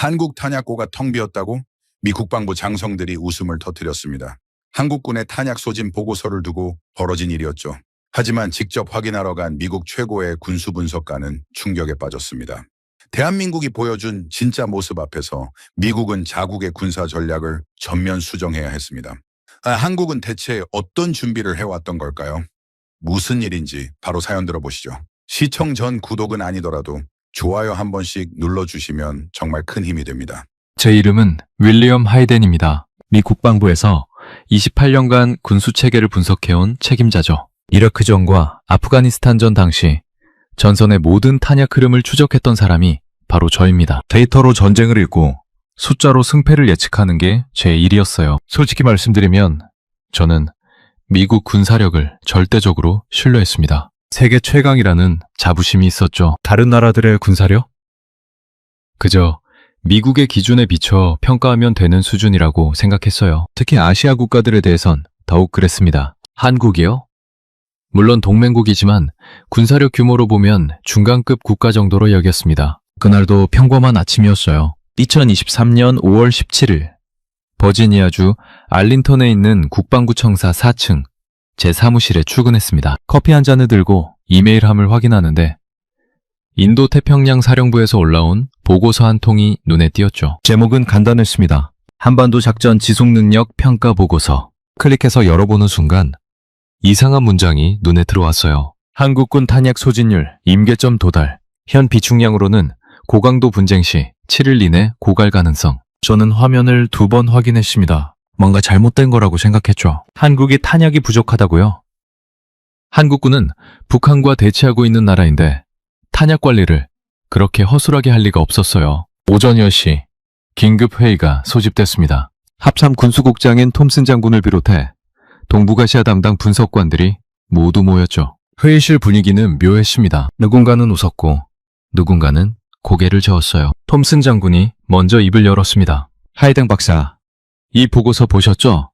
한국 탄약고가 텅 비었다고? 미 국방부 장성들이 웃음을 터뜨렸습니다. 한국군의 탄약 소진 보고서를 두고 벌어진 일이었죠. 하지만 직접 확인하러 간 미국 최고의 군수 분석가는 충격에 빠졌습니다. 대한민국이 보여준 진짜 모습 앞에서 미국은 자국의 군사 전략을 전면 수정해야 했습니다. 한국은 대체 어떤 준비를 해왔던 걸까요? 무슨 일인지 바로 사연 들어보시죠. 시청 전 구독은 아니더라도 좋아요 한 번씩 눌러주시면 정말 큰 힘이 됩니다. 제 이름은 윌리엄 하이덴입니다. 미 국방부에서 28년간 군수 체계를 분석해온 책임자죠. 이라크전과 아프가니스탄전 당시 전선의 모든 탄약 흐름을 추적했던 사람이 바로 저입니다. 데이터로 전쟁을 읽고 숫자로 승패를 예측하는 게 제 일이었어요. 솔직히 말씀드리면 저는 미국 군사력을 절대적으로 신뢰했습니다. 세계 최강이라는 자부심이 있었죠. 다른 나라들의 군사력? 그저 미국의 기준에 비춰 평가하면 되는 수준이라고 생각했어요. 특히 아시아 국가들에 대해선 더욱 그랬습니다. 한국이요? 물론 동맹국이지만 군사력 규모로 보면 중간급 국가 정도로 여겼습니다. 그날도 평범한 아침이었어요. 2023년 5월 17일 버지니아주 알린턴에 있는 국방부 청사 4층 제 사무실에 출근했습니다. 커피 한 잔을 들고 이메일함을 확인하는데 인도 태평양 사령부에서 올라온 보고서 한 통이 눈에 띄었죠. 제목은 간단했습니다. 한반도 작전 지속 능력 평가 보고서. 클릭해서 열어보는 순간 이상한 문장이 눈에 들어왔어요. 한국군 탄약 소진율 임계점 도달. 현 비축량으로는 고강도 분쟁 시 7일 이내 고갈 가능성. 저는 화면을 2번 확인했습니다. 뭔가 잘못된 거라고 생각했죠. 한국이 탄약이 부족하다고요? 한국군은 북한과 대치하고 있는 나라인데 탄약 관리를 그렇게 허술하게 할 리가 없었어요. 오전 10시 긴급 회의가 소집됐습니다. 합참 군수국장인 톰슨 장군을 비롯해 동북아시아 담당 분석관들이 모두 모였죠. 회의실 분위기는 묘했습니다. 누군가는 웃었고 누군가는 고개를 저었어요. 톰슨 장군이 먼저 입을 열었습니다. 하이덴 박사, 이 보고서 보셨죠?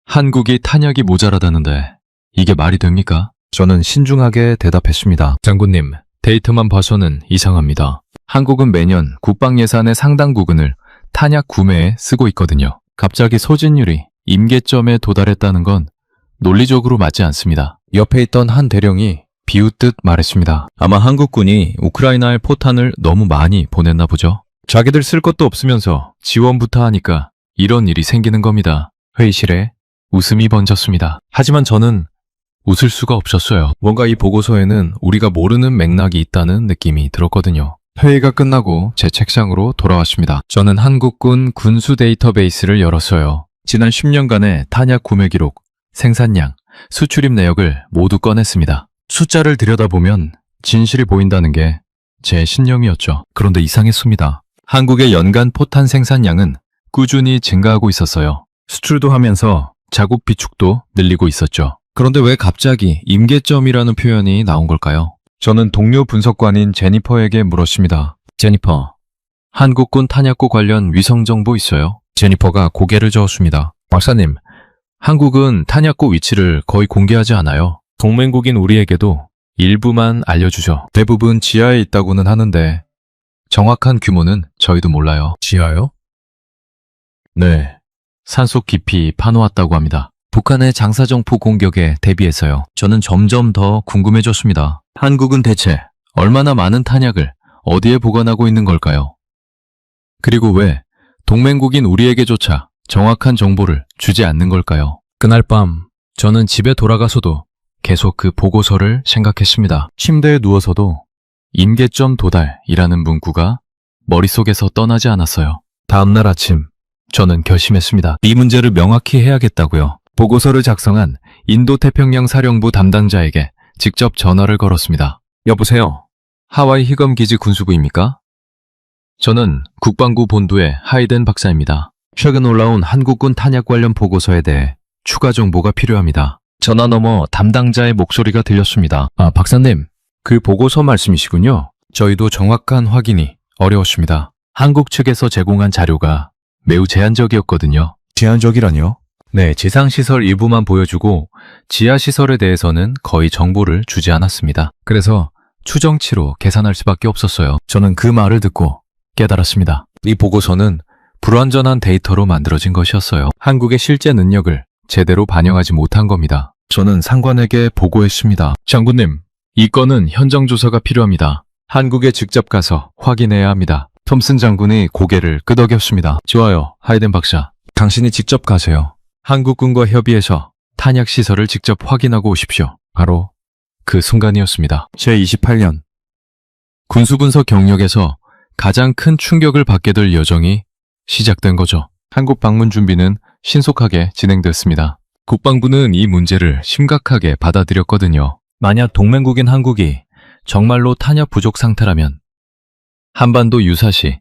한국이 탄약이 모자라다는데 이게 말이 됩니까? 저는 신중하게 대답했습니다. 장군님, 데이터만 봐서는 이상합니다. 한국은 매년 국방 예산의 상당 부분을 탄약 구매에 쓰고 있거든요. 갑자기 소진율이 임계점에 도달했다는 건 논리적으로 맞지 않습니다. 옆에 있던 한 대령이 비웃듯 말했습니다. 아마 한국군이 우크라이나에 포탄을 너무 많이 보냈나 보죠. 자기들 쓸 것도 없으면서 지원부터 하니까 이런 일이 생기는 겁니다. 회의실에 웃음이 번졌습니다. 하지만 저는 웃을 수가 없었어요. 뭔가 이 보고서에는 우리가 모르는 맥락이 있다는 느낌이 들었거든요. 회의가 끝나고 제 책상으로 돌아왔습니다. 저는 한국군 군수 데이터베이스를 열었어요. 지난 10년간의 탄약 구매 기록, 생산량, 수출입 내역을 모두 꺼냈습니다. 숫자를 들여다보면 진실이 보인다는 게 제 신념이었죠. 그런데 이상했습니다. 한국의 연간 포탄 생산량은 꾸준히 증가하고 있었어요. 수출도 하면서 자국 비축도 늘리고 있었죠. 그런데 왜 갑자기 임계점이라는 표현이 나온 걸까요? 저는 동료 분석관인 제니퍼에게 물었습니다. 제니퍼, 한국군 탄약고 관련 위성 정보 있어요? 제니퍼가 고개를 저었습니다. 박사님, 한국은 탄약고 위치를 거의 공개하지 않아요. 동맹국인 우리에게도 일부만 알려주죠. 대부분 지하에 있다고는 하는데 정확한 규모는 저희도 몰라요. 지하요? 네, 산속 깊이 파놓았다고 합니다. 북한의 장사정포 공격에 대비해서요. 저는 점점 더 궁금해졌습니다. 한국은 대체 얼마나 많은 탄약을 어디에 보관하고 있는 걸까요? 그리고 왜 동맹국인 우리에게조차 정확한 정보를 주지 않는 걸까요? 그날 밤 저는 집에 돌아가서도 계속 그 보고서를 생각했습니다. 침대에 누워서도 임계점 도달이라는 문구가 머릿속에서 떠나지 않았어요. 다음날 아침 저는 결심했습니다. 이 문제를 명확히 해야겠다고요. 보고서를 작성한 인도태평양 사령부 담당자에게 직접 전화를 걸었습니다. 여보세요? 하와이 희검기지 군수부입니까? 저는 국방부 본부의 하이덴 박사입니다. 최근 올라온 한국군 탄약 관련 보고서에 대해 추가 정보가 필요합니다. 전화 너머 담당자의 목소리가 들렸습니다. 아, 박사님, 그 보고서 말씀이시군요. 저희도 정확한 확인이 어려웠습니다. 한국 측에서 제공한 자료가 매우 제한적이었거든요. 제한적이라뇨? 네, 지상시설 일부만 보여주고 지하시설에 대해서는 거의 정보를 주지 않았습니다. 그래서 추정치로 계산할 수밖에 없었어요. 저는 그 말을 듣고 깨달았습니다. 이 보고서는 불완전한 데이터로 만들어진 것이었어요. 한국의 실제 능력을 제대로 반영하지 못한 겁니다. 저는 상관에게 보고했습니다. 장군님, 이 건은 현장 조사가 필요합니다. 한국에 직접 가서 확인해야 합니다. 톰슨 장군이 고개를 끄덕였습니다. 좋아요, 하이덴 박사. 당신이 직접 가세요. 한국군과 협의해서 탄약 시설을 직접 확인하고 오십시오. 바로 그 순간이었습니다. 제28년 군수분석 경력에서 가장 큰 충격을 받게 될 여정이 시작된 거죠. 한국 방문 준비는 신속하게 진행됐습니다. 국방부는 이 문제를 심각하게 받아들였거든요. 만약 동맹국인 한국이 정말로 탄약 부족 상태라면 한반도 유사시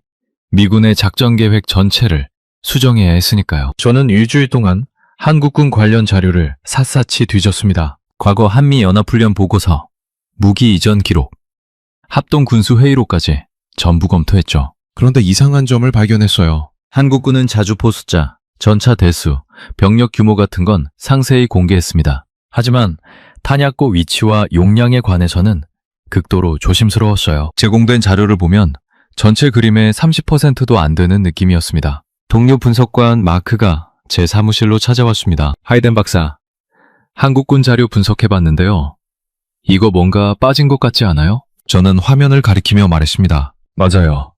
미군의 작전 계획 전체를 수정해야 했으니까요. 저는 일주일 동안 한국군 관련 자료를 샅샅이 뒤졌습니다. 과거 한미연합훈련 보고서, 무기 이전 기록, 합동군수회의록까지 전부 검토했죠. 그런데 이상한 점을 발견했어요. 한국군은 자주포 숫자, 전차 대수, 병력 규모 같은 건 상세히 공개했습니다. 하지만 탄약고 위치와 용량에 관해서는 극도로 조심스러웠어요. 제공된 자료를 보면 전체 그림의 30%도 안 되는 느낌이었습니다. 동료 분석관 마크가 제 사무실로 찾아왔습니다. 하이덴 박사, 한국군 자료 분석해봤는데요. 이거 뭔가 빠진 것 같지 않아요? 저는 화면을 가리키며 말했습니다. 맞아요.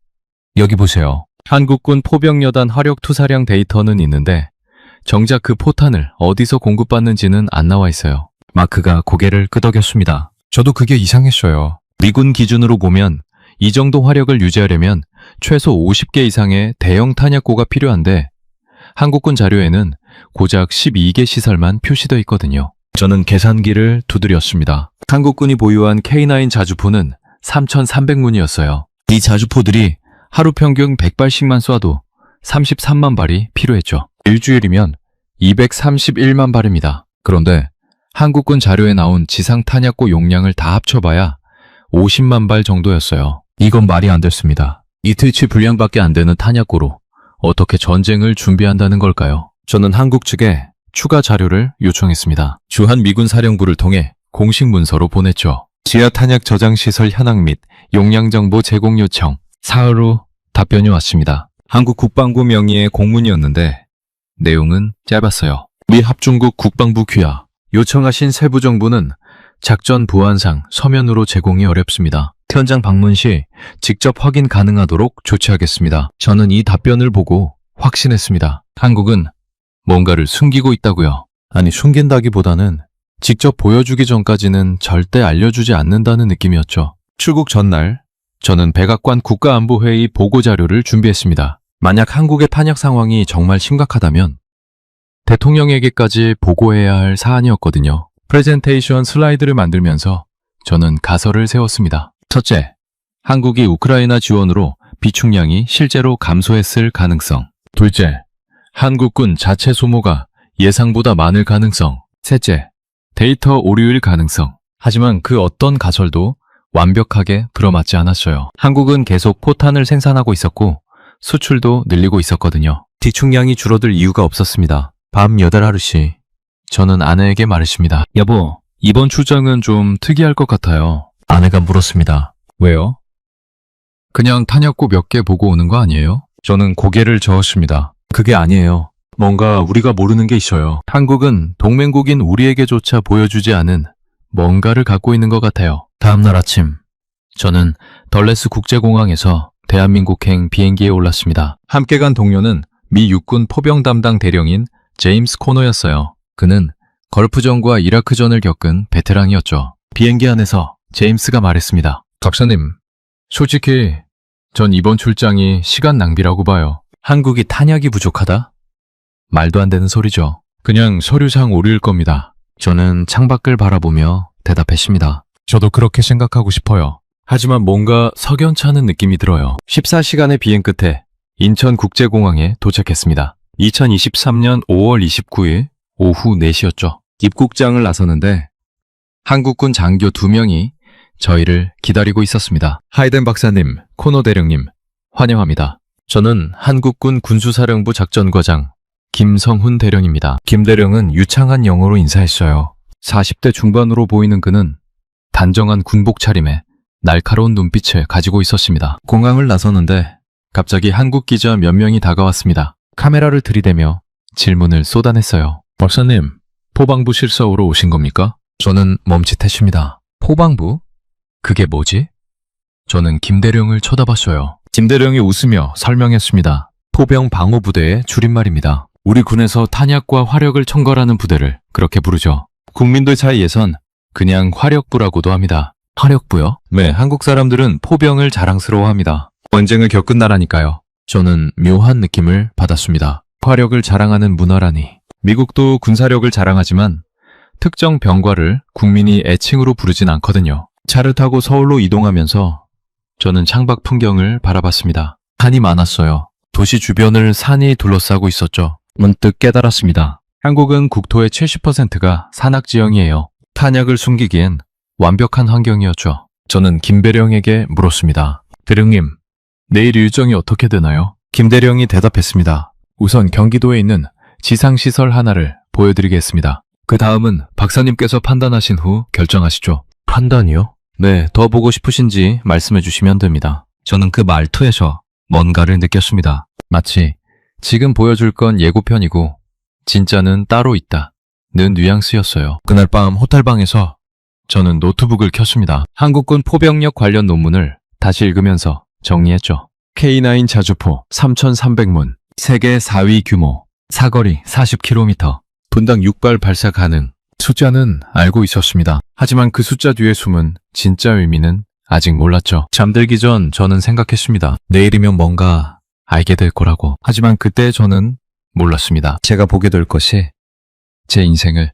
여기 보세요. 한국군 포병여단 화력투사량 데이터는 있는데 정작 그 포탄을 어디서 공급받는지는 안 나와 있어요. 마크가 고개를 끄덕였습니다. 저도 그게 이상했어요. 미군 기준으로 보면 이 정도 화력을 유지하려면 최소 50개 이상의 대형 탄약고가 필요한데 한국군 자료에는 고작 12개 시설만 표시되어 있거든요. 저는 계산기를 두드렸습니다. 한국군이 보유한 K9 자주포는 3,300문이었어요. 이 자주포들이 하루 평균 100발씩만 쏴도 33만 발이 필요했죠. 일주일이면 231만 발입니다. 그런데 한국군 자료에 나온 지상 탄약고 용량을 다 합쳐봐야 50만 발 정도였어요. 이건 말이 안 됐습니다. 이틀치 분량밖에 안 되는 탄약고로 어떻게 전쟁을 준비한다는 걸까요? 저는 한국 측에 추가 자료를 요청했습니다. 주한 미군 사령부를 통해 공식 문서로 보냈죠. 지하 탄약 저장 시설 현황 및 용량 정보 제공 요청. 사흘 후 답변이 왔습니다. 한국 국방부 명의의 공문이었는데 내용은 짧았어요. 미 합중국 국방부 귀하. 요청하신 세부 정보는 작전 보안상 서면으로 제공이 어렵습니다. 현장 방문 시 직접 확인 가능하도록 조치하겠습니다. 저는 이 답변을 보고 확신했습니다. 한국은 뭔가를 숨기고 있다고요. 아니, 숨긴다기보다는 직접 보여주기 전까지는 절대 알려주지 않는다는 느낌이었죠. 출국 전날 저는 백악관 국가안보회의 보고자료를 준비했습니다. 만약 한국의 탄약 상황이 정말 심각하다면 대통령에게까지 보고해야 할 사안이었거든요. 프레젠테이션 슬라이드를 만들면서 저는 가설을 세웠습니다. 첫째, 한국이 우크라이나 지원으로 비축량이 실제로 감소했을 가능성. 둘째, 한국군 자체 소모가 예상보다 많을 가능성. 셋째, 데이터 오류일 가능성. 하지만 그 어떤 가설도 완벽하게 들어맞지 않았어요. 한국은 계속 포탄을 생산하고 있었고 수출도 늘리고 있었거든요. 비축량이 줄어들 이유가 없었습니다. 밤 8하루씩 저는 아내에게 말했습니다. 여보, 이번 출장은 좀 특이할 것 같아요. 아내가 물었습니다. 왜요? 그냥 탄약고 몇 개 보고 오는 거 아니에요? 저는 고개를 저었습니다. 그게 아니에요. 뭔가 우리가 모르는 게 있어요. 한국은 동맹국인 우리에게조차 보여주지 않은 뭔가를 갖고 있는 것 같아요. 다음날 아침, 저는 덜레스 국제공항에서 대한민국행 비행기에 올랐습니다. 함께 간 동료는 미 육군 포병 담당 대령인 제임스 코너였어요. 그는 걸프전과 이라크전을 겪은 베테랑이었죠. 비행기 안에서 제임스가 말했습니다. 박사님, 솔직히 전 이번 출장이 시간 낭비라고 봐요. 한국이 탄약이 부족하다? 말도 안 되는 소리죠. 그냥 서류상 오류일 겁니다. 저는 창밖을 바라보며 대답했습니다. 저도 그렇게 생각하고 싶어요. 하지만 뭔가 석연찮은 느낌이 들어요. 14시간의 비행 끝에 인천국제공항에 도착했습니다. 2023년 5월 29일 오후 4시였죠. 입국장을 나서는데 한국군 장교 2명이 저희를 기다리고 있었습니다. 하이덴 박사님, 코너 대령님, 환영합니다. 저는 한국군 군수사령부 작전과장 김성훈 대령입니다. 김 대령은 유창한 영어로 인사했어요. 40대 중반으로 보이는 그는 단정한 군복 차림에 날카로운 눈빛을 가지고 있었습니다. 공항을 나서는데 갑자기 한국 기자 몇 명이 다가왔습니다. 카메라를 들이대며 질문을 쏟아냈어요. 박사님, 포방부 실사오로 오신 겁니까? 저는 멈칫했습니다. 포방부? 그게 뭐지? 저는 김대령을 쳐다봤어요. 김대령이 웃으며 설명했습니다. 포병 방어부대의 줄임말입니다. 우리 군에서 탄약과 화력을 첨가하는 부대를 그렇게 부르죠. 국민들 사이에선 그냥 화력부라고도 합니다. 화력부요? 네, 한국 사람들은 포병을 자랑스러워합니다. 전쟁을 겪은 나라니까요. 저는 묘한 느낌을 받았습니다. 화력을 자랑하는 문화라니. 미국도 군사력을 자랑하지만 특정 병과를 국민이 애칭으로 부르진 않거든요. 차를 타고 서울로 이동하면서 저는 창밖 풍경을 바라봤습니다. 산이 많았어요. 도시 주변을 산이 둘러싸고 있었죠. 문득 깨달았습니다. 한국은 국토의 70%가 산악지형이에요. 탄약을 숨기기엔 완벽한 환경이었죠. 저는 김대령에게 물었습니다. 대령님, 내일 일정이 어떻게 되나요? 김대령이 대답했습니다. 우선 경기도에 있는 지상시설 하나를 보여드리겠습니다. 그 다음은 박사님께서 판단하신 후 결정하시죠. 판단이요? 네, 더 보고 싶으신지 말씀해 주시면 됩니다. 저는 그 말투에서 뭔가를 느꼈습니다. 마치 지금 보여줄 건 예고편이고 진짜는 따로 있다 는 뉘앙스였어요. 그날 밤 호텔방에서 저는 노트북을 켰습니다. 한국군 포병력 관련 논문을 다시 읽으면서 정리했죠. K9 자주포 3,300문, 세계 4위 규모, 사거리 40km, 분당 6발 발사 가능. 숫자는 알고 있었습니다. 하지만 그 숫자 뒤에 숨은 진짜 의미는 아직 몰랐죠. 잠들기 전 저는 생각했습니다. 내일이면 뭔가 알게 될 거라고. 하지만 그때 저는 몰랐습니다. 제가 보게 될 것이 제 인생을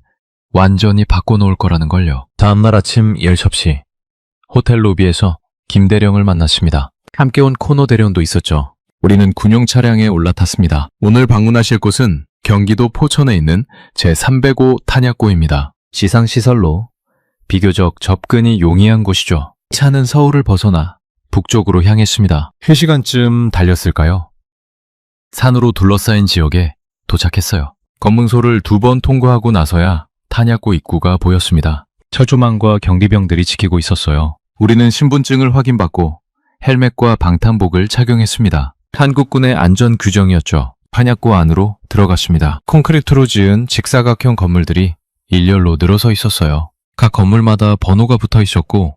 완전히 바꿔놓을 거라는 걸요. 다음날 아침 10시 호텔 로비에서 김대령을 만났습니다. 함께 온 코노 대령도 있었죠. 우리는 군용 차량에 올라탔습니다. 오늘 방문하실 곳은 경기도 포천에 있는 제305 탄약고입니다. 지상시설로 비교적 접근이 용이한 곳이죠. 차는 서울을 벗어나 북쪽으로 향했습니다. 3시간쯤 달렸을까요? 산으로 둘러싸인 지역에 도착했어요. 검문소를 2번 통과하고 나서야 탄약고 입구가 보였습니다. 철조망과 경비병들이 지키고 있었어요. 우리는 신분증을 확인받고 헬멧과 방탄복을 착용했습니다. 한국군의 안전 규정이었죠. 탄약고 안으로 들어갔습니다. 콘크리트로 지은 직사각형 건물들이 일렬로 늘어서 있었어요. 각 건물마다 번호가 붙어 있었고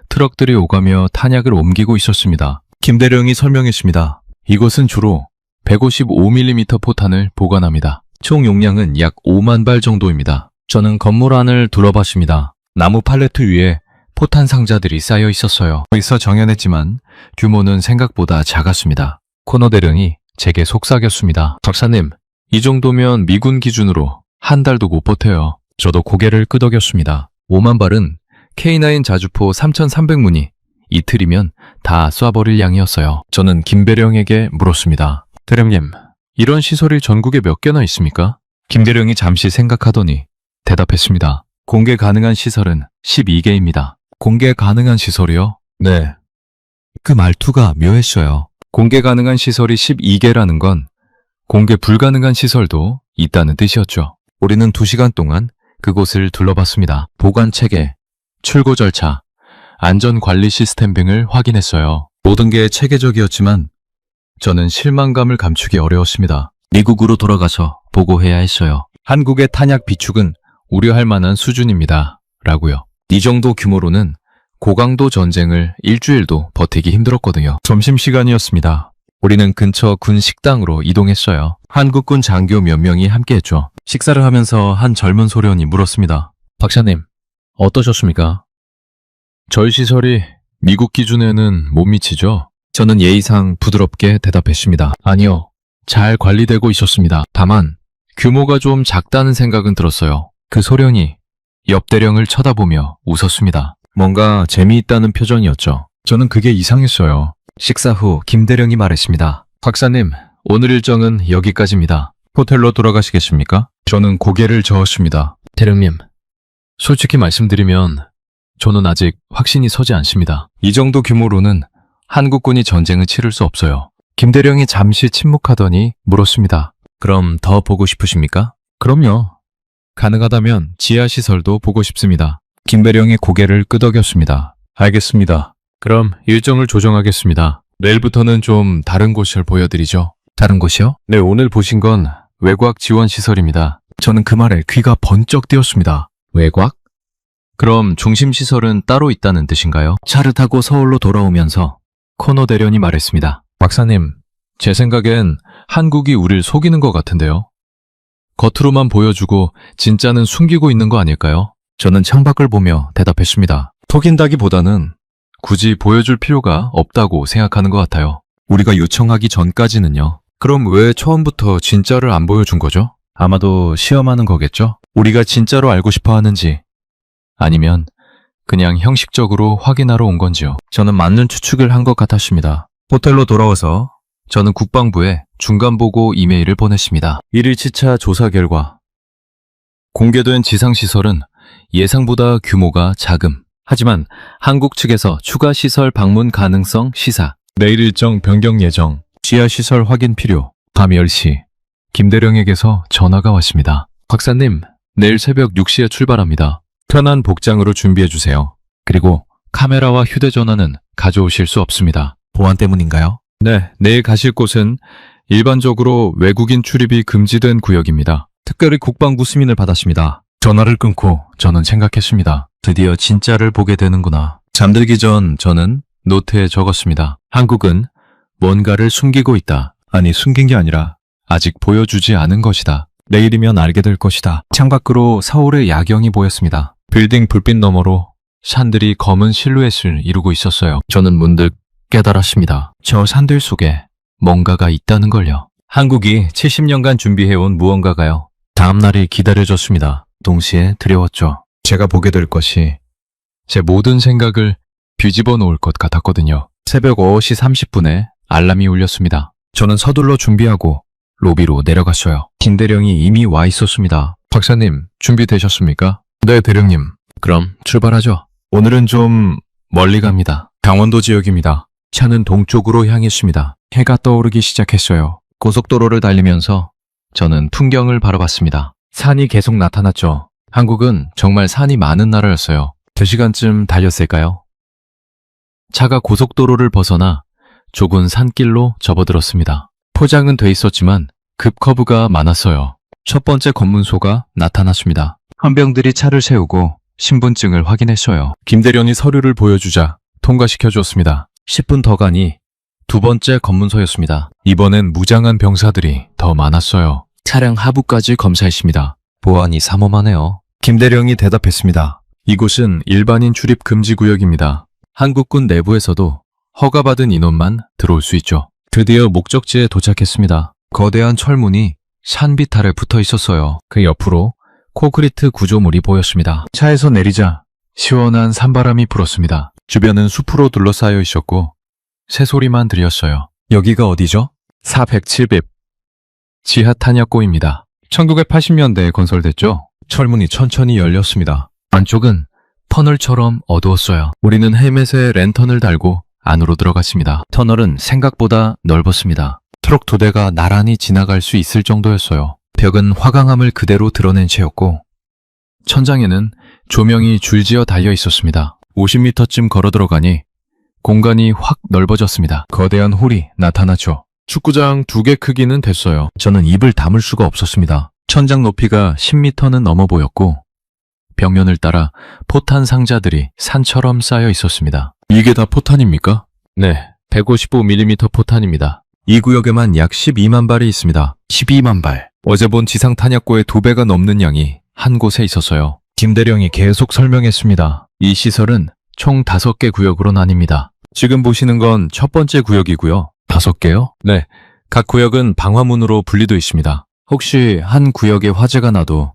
트럭들이 오가며 탄약을 옮기고 있었습니다. 김대령이 설명했습니다. 이곳은 주로 155mm 포탄을 보관합니다. 총 용량은 약 5만 발 정도입니다. 저는 건물 안을 둘러봤습니다. 나무 팔레트 위에 포탄 상자들이 쌓여 있었어요. 있어 정연했지만 규모는 생각보다 작았습니다. 코너 대령이 제게 속삭였습니다. 박사님, 이 정도면 미군 기준으로 한 달도 못 버텨요. 저도 고개를 끄덕였습니다. 5만 발은 K9 자주포 3,300문이 이틀이면 다 쏴버릴 양이었어요. 저는 김대령에게 물었습니다. 대령님, 이런 시설이 전국에 몇 개나 있습니까? 김대령이 잠시 생각하더니 대답했습니다. 공개 가능한 시설은 12개입니다. 공개 가능한 시설이요? 네. 그 말투가 묘했어요. 공개 가능한 시설이 12개라는 건 공개 불가능한 시설도 있다는 뜻이었죠. 우리는 2시간 동안 그곳을 둘러봤습니다. 보관 체계, 출고 절차, 안전 관리 시스템 등을 확인했어요. 모든 게 체계적이었지만 저는 실망감을 감추기 어려웠습니다. 미국으로 돌아가서 보고해야 했어요. 한국의 탄약 비축은 우려할 만한 수준입니다. 라고요. 이 정도 규모로는 고강도 전쟁을 일주일도 버티기 힘들었거든요. 점심시간이었습니다. 우리는 근처 군 식당으로 이동했어요. 한국군 장교 몇 명이 함께했죠. 식사를 하면서 한 젊은 소련이 물었습니다. 박사님, 어떠셨습니까? 저희 시설이 미국 기준에는 못 미치죠? 저는 예의상 부드럽게 대답했습니다. 아니요, 잘 관리되고 있었습니다. 다만 규모가 좀 작다는 생각은 들었어요. 그 소련이 옆 대령을 쳐다보며 웃었습니다. 뭔가 재미있다는 표정이었죠. 저는 그게 이상했어요. 식사 후 김 대령이 말했습니다. 박사님, 오늘 일정은 여기까지입니다. 호텔로 돌아가시겠습니까? 저는 고개를 저었습니다. 대령님, 솔직히 말씀드리면 저는 아직 확신이 서지 않습니다. 이 정도 규모로는 한국군이 전쟁을 치를 수 없어요. 김 대령이 잠시 침묵하더니 물었습니다. 그럼 더 보고 싶으십니까? 그럼요. 가능하다면 지하시설도 보고 싶습니다. 김대령이 고개를 끄덕였습니다. 알겠습니다. 그럼 일정을 조정하겠습니다. 내일부터는 좀 다른 곳을 보여드리죠. 다른 곳이요? 네, 오늘 보신 건 외곽 지원 시설입니다. 저는 그 말에 귀가 번쩍 뜨였습니다. 외곽? 그럼 중심 시설은 따로 있다는 뜻인가요? 차를 타고 서울로 돌아오면서 코너 대련이 말했습니다. 박사님, 제 생각엔 한국이 우릴 속이는 것 같은데요. 겉으로만 보여주고 진짜는 숨기고 있는 거 아닐까요? 저는 창밖을 보며 대답했습니다. 속인다기보다는 굳이 보여줄 필요가 없다고 생각하는 것 같아요. 우리가 요청하기 전까지는요. 그럼 왜 처음부터 진짜를 안 보여준 거죠? 아마도 시험하는 거겠죠? 우리가 진짜로 알고 싶어 하는지 아니면 그냥 형식적으로 확인하러 온 건지요. 저는 맞는 추측을 한 것 같았습니다. 호텔로 돌아와서 저는 국방부에 중간보고 이메일을 보냈습니다. 1일치차 조사 결과 공개된 지상시설은 예상보다 규모가 작음. 하지만 한국 측에서 추가 시설 방문 가능성 시사, 내일 일정 변경 예정, 지하시설 확인 필요. 밤 10시 김대령에게서 전화가 왔습니다. 박사님, 내일 새벽 6시에 출발합니다. 편한 복장으로 준비해주세요. 그리고 카메라와 휴대전화는 가져오실 수 없습니다. 보안 때문인가요? 네, 내일 가실 곳은 일반적으로 외국인 출입이 금지된 구역입니다. 특별히 국방부 승인을 받았습니다. 전화를 끊고 저는 생각했습니다. 드디어 진짜를 보게 되는구나. 잠들기 전 저는 노트에 적었습니다. 한국은 뭔가를 숨기고 있다. 아니, 숨긴 게 아니라 아직 보여주지 않은 것이다. 내일이면 알게 될 것이다. 창밖으로 서울의 야경이 보였습니다. 빌딩 불빛 너머로 산들이 검은 실루엣을 이루고 있었어요. 저는 문득 깨달았습니다. 저 산들 속에 뭔가가 있다는 걸요. 한국이 70년간 준비해온 무언가가요. 다음 날이 기다려졌습니다. 동시에 두려웠죠. 제가 보게 될 것이 제 모든 생각을 뒤집어 놓을 것 같았거든요. 새벽 5시 30분에 알람이 울렸습니다. 저는 서둘러 준비하고 로비로 내려갔어요. 김대령이 이미 와 있었습니다. 박사님, 준비되셨습니까? 네, 대령님. 그럼 출발하죠. 오늘은 좀 멀리 갑니다. 강원도 지역입니다. 차는 동쪽으로 향했습니다. 해가 떠오르기 시작했어요. 고속도로를 달리면서 저는 풍경을 바라봤습니다. 산이 계속 나타났죠. 한국은 정말 산이 많은 나라였어요. 2시간쯤 달렸을까요? 차가 고속도로를 벗어나 좁은 산길로 접어들었습니다. 포장은 돼 있었지만 급커브가 많았어요. 첫 번째 검문소가 나타났습니다. 헌병들이 차를 세우고 신분증을 확인했어요. 김대련이 서류를 보여주자 통과시켜 주었습니다. 10분 더 가니 두 번째 검문소였습니다. 이번엔 무장한 병사들이 더 많았어요. 차량 하부까지 검사했습니다. 보안이 삼엄하네요. 김대령이 대답했습니다. 이곳은 일반인 출입 금지 구역입니다. 한국군 내부에서도 허가받은 인원만 들어올 수 있죠. 드디어 목적지에 도착했습니다. 거대한 철문이 산 비탈에 붙어 있었어요. 그 옆으로 콘크리트 구조물이 보였습니다. 차에서 내리자 시원한 산바람이 불었습니다. 주변은 숲으로 둘러싸여 있었고 새소리만 들렸어요. 여기가 어디죠? 407빕 지하 탄약고입니다. 1980년대에 건설됐죠. 철문이 천천히 열렸습니다. 안쪽은 터널처럼 어두웠어요. 우리는 헬멧에 랜턴을 달고 안으로 들어갔습니다. 터널은 생각보다 넓었습니다. 트럭 2대가 나란히 지나갈 수 있을 정도였어요. 벽은 화강암을 그대로 드러낸 채였고 천장에는 조명이 줄지어 달려 있었습니다. 50m쯤 걸어 들어가니 공간이 확 넓어졌습니다. 거대한 홀이 나타났죠. 축구장 2개 크기는 됐어요. 저는 입을 다물 수가 없었습니다. 천장 높이가 10m는 넘어 보였고 벽면을 따라 포탄 상자들이 산처럼 쌓여 있었습니다. 이게 다 포탄입니까? 네, 155mm 포탄입니다. 이 구역에만 약 12만 발이 있습니다. 12만 발. 어제 본 지상 탄약고의 2배가 넘는 양이 한 곳에 있었어요. 김대령이 계속 설명했습니다. 이 시설은 총 5개 구역으로 나뉩니다. 지금 보시는 건 첫 번째 구역이고요. 5개요? 네, 각 구역은 방화문으로 분리되어 있습니다. 혹시 한 구역에 화재가 나도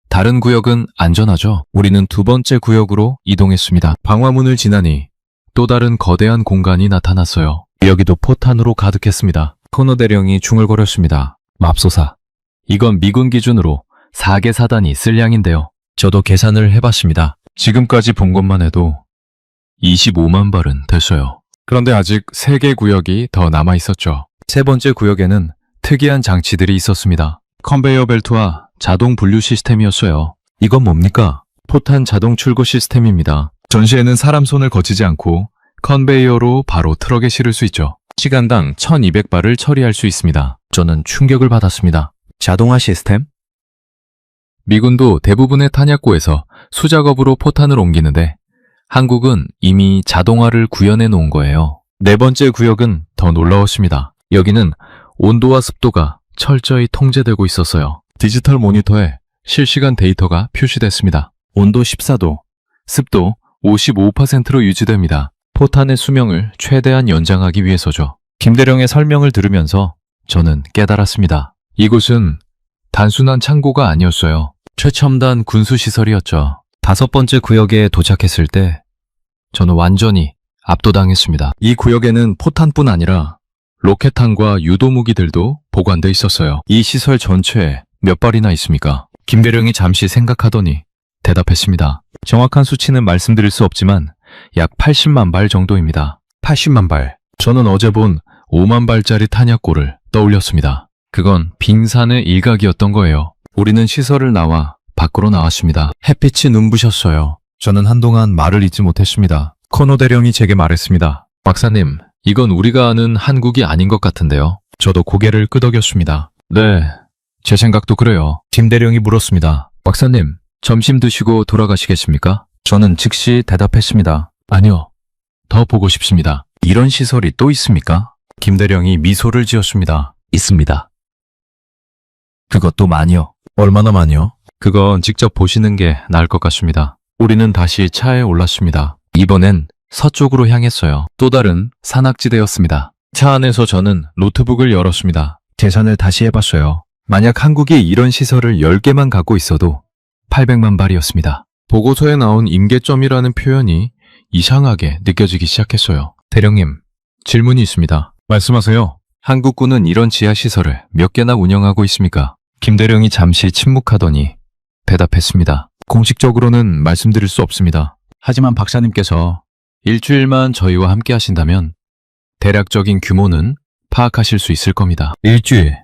다른 구역은 안전하죠? 우리는 두 번째 구역으로 이동했습니다. 방화문을 지나니 또 다른 거대한 공간이 나타났어요. 여기도 포탄으로 가득했습니다. 코너 대령이 중얼거렸습니다. 맙소사. 이건 미군 기준으로 4개 사단이 쓸 양인데요. 저도 계산을 해봤습니다. 지금까지 본 것만 해도 25만 발은 됐어요. 그런데 아직 3개 구역이 더 남아 있었죠. 세 번째 구역에는 특이한 장치들이 있었습니다. 컨베이어 벨트와 자동 분류 시스템이었어요. 이건 뭡니까? 포탄 자동 출고 시스템입니다. 전시에는 사람 손을 거치지 않고 컨베이어로 바로 트럭에 실을 수 있죠. 시간당 1200발을 처리할 수 있습니다. 저는 충격을 받았습니다. 자동화 시스템? 미군도 대부분의 탄약고에서 수작업으로 포탄을 옮기는데 한국은 이미 자동화를 구현해 놓은 거예요. 네 번째 구역은 더 놀라웠습니다. 여기는 온도와 습도가 철저히 통제되고 있었어요. 디지털 모니터에 실시간 데이터가 표시됐습니다. 온도 14도, 습도 55%로 유지됩니다. 포탄의 수명을 최대한 연장하기 위해서죠. 김대령의 설명을 들으면서 저는 깨달았습니다. 이곳은 단순한 창고가 아니었어요. 최첨단 군수시설이었죠. 5번째 구역에 도착했을 때 저는 완전히 압도당했습니다. 이 구역에는 포탄뿐 아니라 로켓탄과 유도무기들도 보관돼 있었어요. 이 시설 전체에 몇 발이나 있습니까? 김대령이 잠시 생각하더니 대답했습니다. 정확한 수치는 말씀드릴 수 없지만 약 80만 발 정도입니다. 80만 발. 저는 어제 본 5만 발짜리 탄약고를 떠올렸습니다. 그건 빙산의 일각이었던 거예요. 우리는 시설을 나와 밖으로 나왔습니다. 햇빛이 눈부셨어요. 저는 한동안 말을 잇지 못했습니다. 코노 대령이 제게 말했습니다. 박사님, 이건 우리가 아는 한국이 아닌 것 같은데요. 저도 고개를 끄덕였습니다. 네, 제 생각도 그래요. 김 대령이 물었습니다. 박사님, 점심 드시고 돌아가시겠습니까? 저는 즉시 대답했습니다. 아니요, 더 보고 싶습니다. 이런 시설이 또 있습니까? 김 대령이 미소를 지었습니다. 있습니다. 그것도 많이요. 얼마나 많이요? 그건 직접 보시는 게 나을 것 같습니다. 우리는 다시 차에 올랐습니다. 이번엔 서쪽으로 향했어요. 또 다른 산악지대였습니다. 차 안에서 저는 노트북을 열었습니다. 계산을 다시 해봤어요. 만약 한국이 이런 시설을 10개만 갖고 있어도 800만 발이었습니다. 보고서에 나온 임계점이라는 표현이 이상하게 느껴지기 시작했어요. 대령님, 질문이 있습니다. 말씀하세요. 한국군은 이런 지하시설을 몇 개나 운영하고 있습니까? 김 대령이 잠시 침묵하더니 대답했습니다. 공식적으로는 말씀드릴 수 없습니다. 하지만 박사님께서 일주일만 저희와 함께 하신다면 대략적인 규모는 파악하실 수 있을 겁니다. 일주일.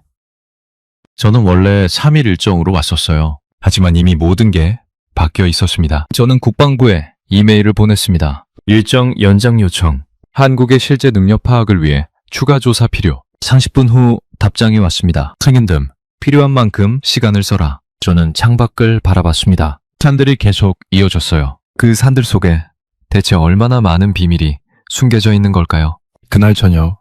저는 원래 3일 일정으로 왔었어요. 하지만 이미 모든 게 바뀌어 있었습니다. 저는 국방부에 이메일을 보냈습니다. 일정 연장 요청. 한국의 실제 능력 파악을 위해 추가 조사 필요. 30분 후 답장이 왔습니다. 상인됨. 필요한 만큼 시간을 써라. 저는 창밖을 바라봤습니다. 산들이 계속 이어졌어요. 그 산들 속에 대체 얼마나 많은 비밀이 숨겨져 있는 걸까요? 그날 저녁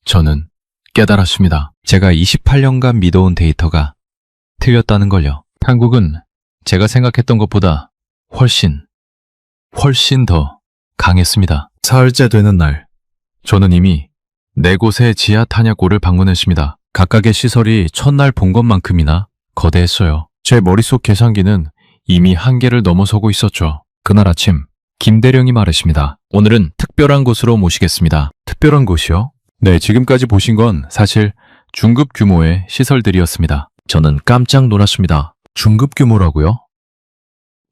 저는 깨달았습니다. 제가 28년간 믿어온 데이터가 틀렸다는 걸요. 한국은 제가 생각했던 것보다 훨씬 더 강했습니다. 사흘째 되는 날, 저는 이미 4곳의 지하 탄약고를 방문했습니다. 각각의 시설이 첫날 본 것만큼이나 거대했어요. 제 머릿속 계산기는 이미 한계를 넘어서고 있었죠. 그날 아침, 김 대령이 말했습니다. 오늘은 특별한 곳으로 모시겠습니다. 특별한 곳이요? 네, 지금까지 보신 건 사실 중급 규모의 시설들이었습니다. 저는 깜짝 놀랐습니다. 중급 규모라고요?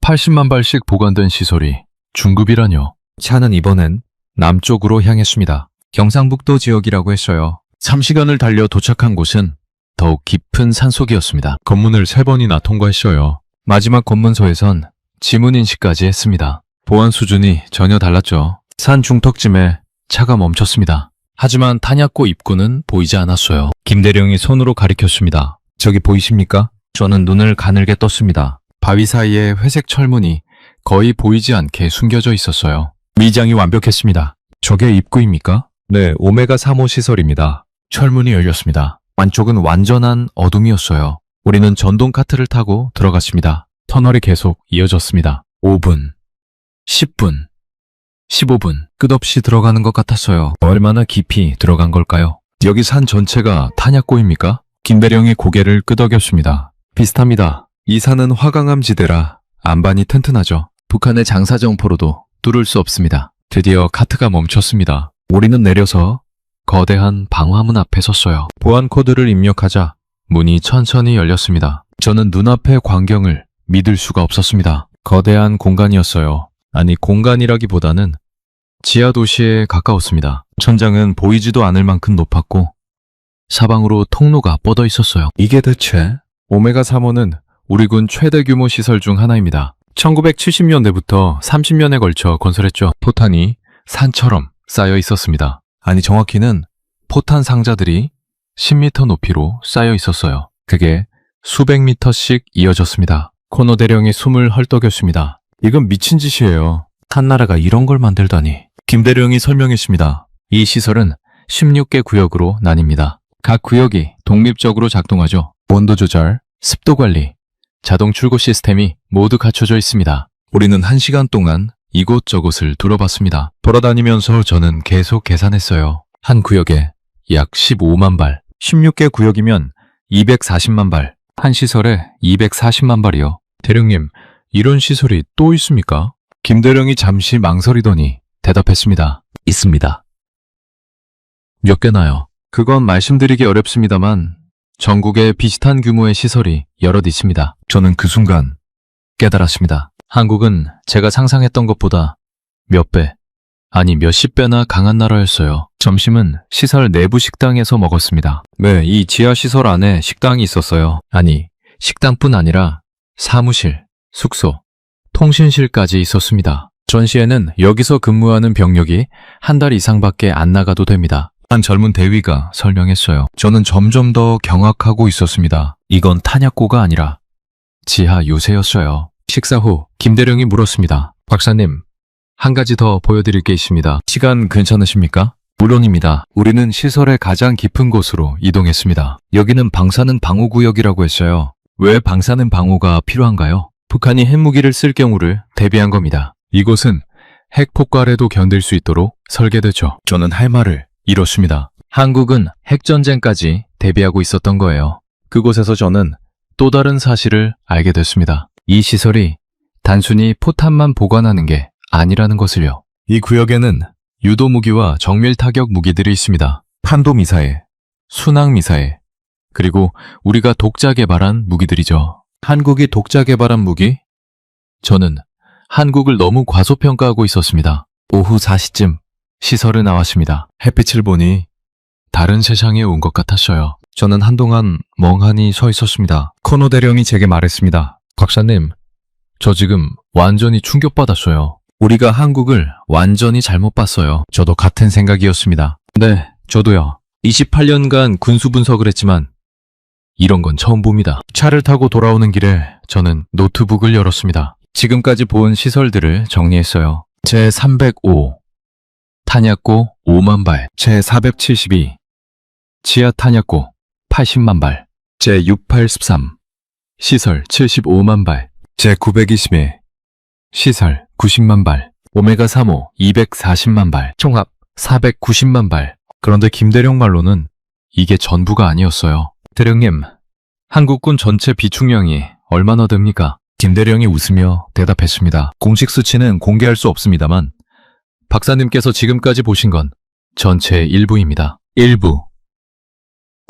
80만 발씩 보관된 시설이 중급이라뇨. 차는 이번엔 남쪽으로 향했습니다. 경상북도 지역이라고 했어요. 3시간을 달려 도착한 곳은 더욱 깊은 산속이었습니다. 검문을 3번이나 통과했어요. 마지막 검문소에선 지문 인식까지 했습니다. 보안 수준이 전혀 달랐죠. 산 중턱쯤에 차가 멈췄습니다. 하지만 탄약고 입구는 보이지 않았어요. 김 대령이 손으로 가리켰습니다. 저기 보이십니까? 저는 눈을 가늘게 떴습니다. 바위 사이에 회색 철문이 거의 보이지 않게 숨겨져 있었어요. 미장이 완벽했습니다. 저게 입구입니까? 네, 오메가 3호 시설입니다. 철문이 열렸습니다. 안쪽은 완전한 어둠이었어요. 우리는 전동 카트를 타고 들어갔습니다. 터널이 계속 이어졌습니다. 5분, 10분, 15분, 끝없이 들어가는 것 같았어요. 얼마나 깊이 들어간 걸까요? 여기 산 전체가 탄약고입니까? 김대령이 고개를 끄덕였습니다. 비슷합니다. 이 산은 화강암 지대라 안반이 튼튼하죠. 북한의 장사정포로도 뚫을 수 없습니다. 드디어 카트가 멈췄습니다. 우리는 내려서 거대한 방화문 앞에 섰어요. 보안 코드를 입력하자 문이 천천히 열렸습니다. 저는 눈앞의 광경을 믿을 수가 없었습니다. 거대한 공간이었어요. 아니, 공간이라기보다는 지하 도시에 가까웠습니다. 천장은 보이지도 않을 만큼 높았고 사방으로 통로가 뻗어 있었어요. 이게 대체? 오메가 3호는 우리 군 최대 규모 시설 중 하나입니다. 1970년대부터 30년에 걸쳐 건설했죠. 포탄이 산처럼 쌓여 있었습니다. 아니, 정확히는 포탄 상자들이 10m 높이로 쌓여 있었어요. 그게 수백 미터씩 이어졌습니다. 코노 대령이 숨을 헐떡였습니다. 이건 미친 짓이에요. 한 나라가 이런 걸 만들다니. 김 대령이 설명했습니다. 이 시설은 16개 구역으로 나뉩니다. 각 구역이 독립적으로 작동하죠. 온도 조절, 습도 관리, 자동 출고 시스템이 모두 갖춰져 있습니다. 우리는 1시간 동안 이곳저곳을 둘러봤습니다. 돌아다니면서 저는 계속 계산했어요. 한 구역에 약 15만 발, 16개 구역이면 240만 발, 한 시설에 240만 발이요. 대령님, 이런 시설이 또 있습니까? 김 대령이 잠시 망설이더니 대답했습니다. 있습니다. 몇 개나요? 그건 말씀드리기 어렵습니다만 전국에 비슷한 규모의 시설이 여럿 있습니다. 저는 그 순간 깨달았습니다. 한국은 제가 상상했던 것보다 몇 배, 아니 몇십 배나 강한 나라였어요. 점심은 시설 내부 식당에서 먹었습니다. 네, 이 지하 시설 안에 식당이 있었어요. 아니, 식당뿐 아니라 사무실, 숙소, 통신실까지 있었습니다. 전시에는 여기서 근무하는 병력이 한 달 이상밖에 안 나가도 됩니다. 한 젊은 대위가 설명했어요. 저는 점점 더 경악하고 있었습니다. 이건 탄약고가 아니라 지하 요새였어요. 식사 후 김 대령이 물었습니다. 박사님, 한 가지 더 보여드릴 게 있습니다. 시간 괜찮으십니까? 물론입니다. 우리는 시설의 가장 깊은 곳으로 이동했습니다. 여기는 방사능 방호구역이라고 했어요. 왜 방사능 방호가 필요한가요? 북한이 핵무기를 쓸 경우를 대비한 겁니다. 이곳은 핵 폭발에도 견딜 수 있도록 설계됐죠. 저는 할 말을 잃었습니다. 한국은 핵전쟁까지 대비하고 있었던 거예요. 그곳에서 저는 또 다른 사실을 알게 됐습니다. 이 시설이 단순히 포탄만 보관하는 게 아니라는 것을요. 이 구역에는 유도 무기와 정밀 타격 무기들이 있습니다. 탄도 미사일, 순항 미사일, 그리고 우리가 독자 개발한 무기들이죠. 한국이 독자 개발한 무기? 저는 한국을 너무 과소평가하고 있었습니다. 오후 4시쯤 시설을 나왔습니다. 햇빛을 보니 다른 세상에 온 것 같았어요. 저는 한동안 멍하니 서 있었습니다. 코노 대령이 제게 말했습니다. 박사님, 저 지금 완전히 충격받았어요. 우리가 한국을 완전히 잘못 봤어요. 저도 같은 생각이었습니다. 네, 저도요. 28년간 군수 분석을 했지만 이런 건 처음 봅니다. 차를 타고 돌아오는 길에 저는 노트북을 열었습니다. 지금까지 본 시설들을 정리했어요. 제305, 탄약고 5만 발, 제472, 지하 탄약고 80만 발, 제683, 시설 75만 발, 제921, 시설 90만 발, 오메가3호 240만 발, 총합 490만 발. 그런데 김대령 말로는 이게 전부가 아니었어요. 대령님, 한국군 전체 비축량이 얼마나 됩니까? 김대령이 웃으며 대답했습니다. 공식 수치는 공개할 수 없습니다만 박사님께서 지금까지 보신 건 전체의 일부입니다. 일부.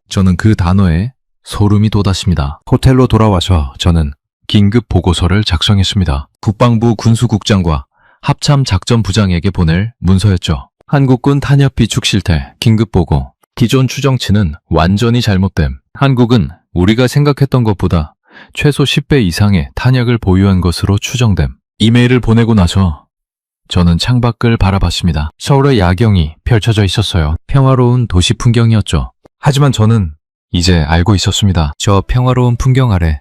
저는 그 단어에 소름이 돋았습니다. 호텔로 돌아와서 저는 긴급 보고서를 작성했습니다. 국방부 군수국장과 합참작전부장에게 보낼 문서였죠. 한국군 탄약 비축 실태 긴급 보고. 기존 추정치는 완전히 잘못됨. 한국은 우리가 생각했던 것보다 최소 10배 이상의 탄약을 보유한 것으로 추정됨. 이메일을 보내고 나서 저는 창밖을 바라봤습니다. 서울의 야경이 펼쳐져 있었어요. 평화로운 도시 풍경이었죠. 하지만 저는 이제 알고 있었습니다. 저 평화로운 풍경 아래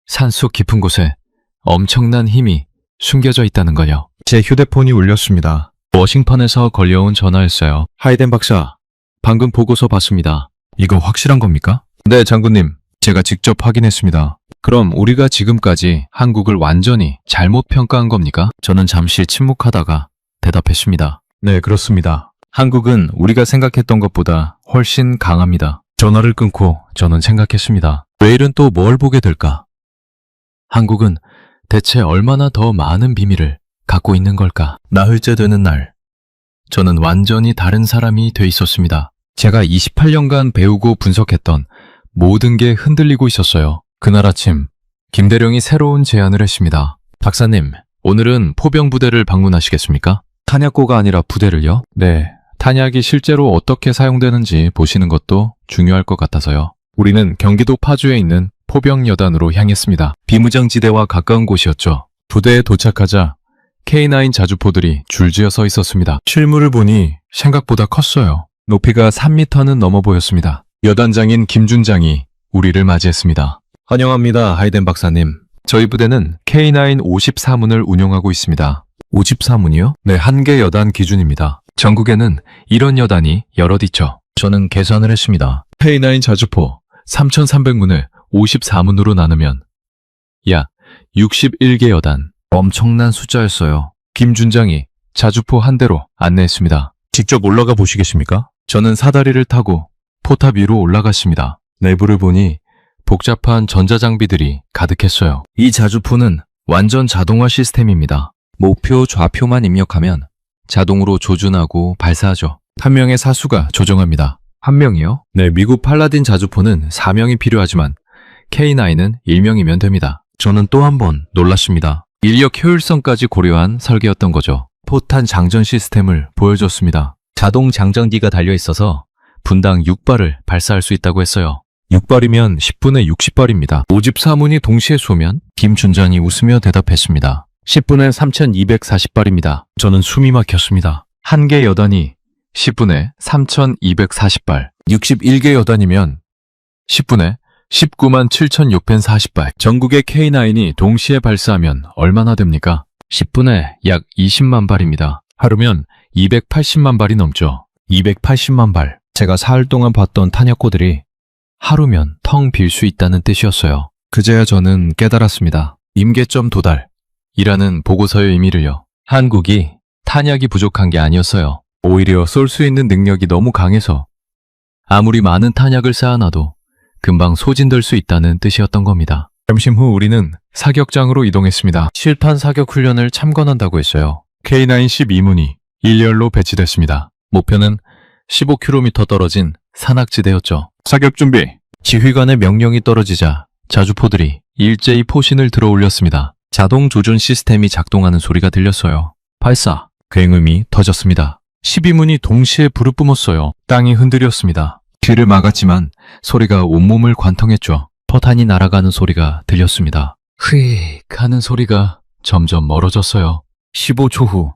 산속 깊은 곳에 엄청난 힘이 숨겨져 있다는 거요. 제 휴대폰이 울렸습니다. 워싱턴에서 걸려온 전화였어요. 하이덴 박사, 방금 보고서 봤습니다. 이거 확실한 겁니까? 네, 장군님. 제가 직접 확인했습니다. 그럼 우리가 지금까지 한국을 완전히 잘못 평가한 겁니까? 저는 잠시 침묵하다가 대답했습니다. 네, 그렇습니다. 한국은 우리가 생각했던 것보다 훨씬 강합니다. 전화를 끊고 저는 생각했습니다. 내일은 또 뭘 보게 될까? 한국은 대체 얼마나 더 많은 비밀을 갖고 있는 걸까? 나흘째 되는 날, 저는 완전히 다른 사람이 돼 있었습니다. 제가 28년간 배우고 분석했던 모든 게 흔들리고 있었어요. 그날 아침, 김대령이 새로운 제안을 했습니다. 박사님, 오늘은 포병 부대를 방문하시겠습니까? 탄약고가 아니라 부대를요? 네, 탄약이 실제로 어떻게 사용되는지 보시는 것도 중요할 것 같아서요. 우리는 경기도 파주에 있는 포병여단으로 향했습니다. 비무장지대와 가까운 곳이었죠. 부대에 도착하자 K9 자주포들이 줄지어 서 있었습니다. 실물을 보니 생각보다 컸어요. 높이가 3m는 넘어 보였습니다. 여단장인 김준장이 우리를 맞이했습니다. 환영합니다, 하이덴 박사님. 저희 부대는 K9 54문을 운용하고 있습니다. 54문이요? 네, 한 개 여단 기준입니다. 전국에는 이런 여단이 여럿 있죠. 저는 계산을 했습니다. K9 자주포 3,300문을 54문으로 나누면 약 61개 여단. 엄청난 숫자였어요. 김 준장이 자주포 한 대로 안내했습니다. 직접 올라가 보시겠습니까? 저는 사다리를 타고 포탑 위로 올라갔습니다. 내부를 보니 복잡한 전자장비들이 가득했어요. 이 자주포는 완전 자동화 시스템입니다. 목표 좌표만 입력하면 자동으로 조준하고 발사하죠. 한 명의 사수가 조정합니다. 한 명이요? 네, 미국 팔라딘 자주포는 4명이 필요하지만 K9은 1명이면 됩니다. 저는 또 한 번 놀랐습니다. 인력 효율성까지 고려한 설계였던 거죠. 포탄 장전 시스템을 보여줬습니다. 자동 장전기가 달려있어서 분당 6발을 발사할 수 있다고 했어요. 6발이면 10분에 60발입니다. 54문이 동시에 쏘면 김 준장이 웃으며 대답했습니다. 10분에 3240발입니다. 저는 숨이 막혔습니다. 한 개 여단이 10분에 3240발, 61개 여단이면 10분에 19만 7,640발. 전국의 K9이 동시에 발사하면 얼마나 됩니까? 10분에 약 20만 발입니다. 하루면 280만 발이 넘죠. 280만 발. 제가 사흘 동안 봤던 탄약고들이 하루면 텅 빌 수 있다는 뜻이었어요. 그제야 저는 깨달았습니다. 임계점 도달이라는 보고서의 의미를요. 한국이 탄약이 부족한 게 아니었어요. 오히려 쏠 수 있는 능력이 너무 강해서 아무리 많은 탄약을 쌓아놔도 금방 소진될 수 있다는 뜻이었던 겁니다. 점심 후 우리는 사격장으로 이동했습니다. 실탄 사격 훈련을 참관한다고 했어요. K9 12문이 일렬로 배치됐습니다. 목표는 15km 떨어진 산악지대였죠. 사격 준비! 지휘관의 명령이 떨어지자 자주포들이 일제히 포신을 들어 올렸습니다. 자동 조준 시스템이 작동하는 소리가 들렸어요. 발사! 굉음이 터졌습니다. 12문이 동시에 불을 뿜었어요. 땅이 흔들렸습니다. 귀를 막았지만 소리가 온몸을 관통했죠. 포탄이 날아가는 소리가 들렸습니다. 휘익 하는 소리가 점점 멀어졌어요. 15초 후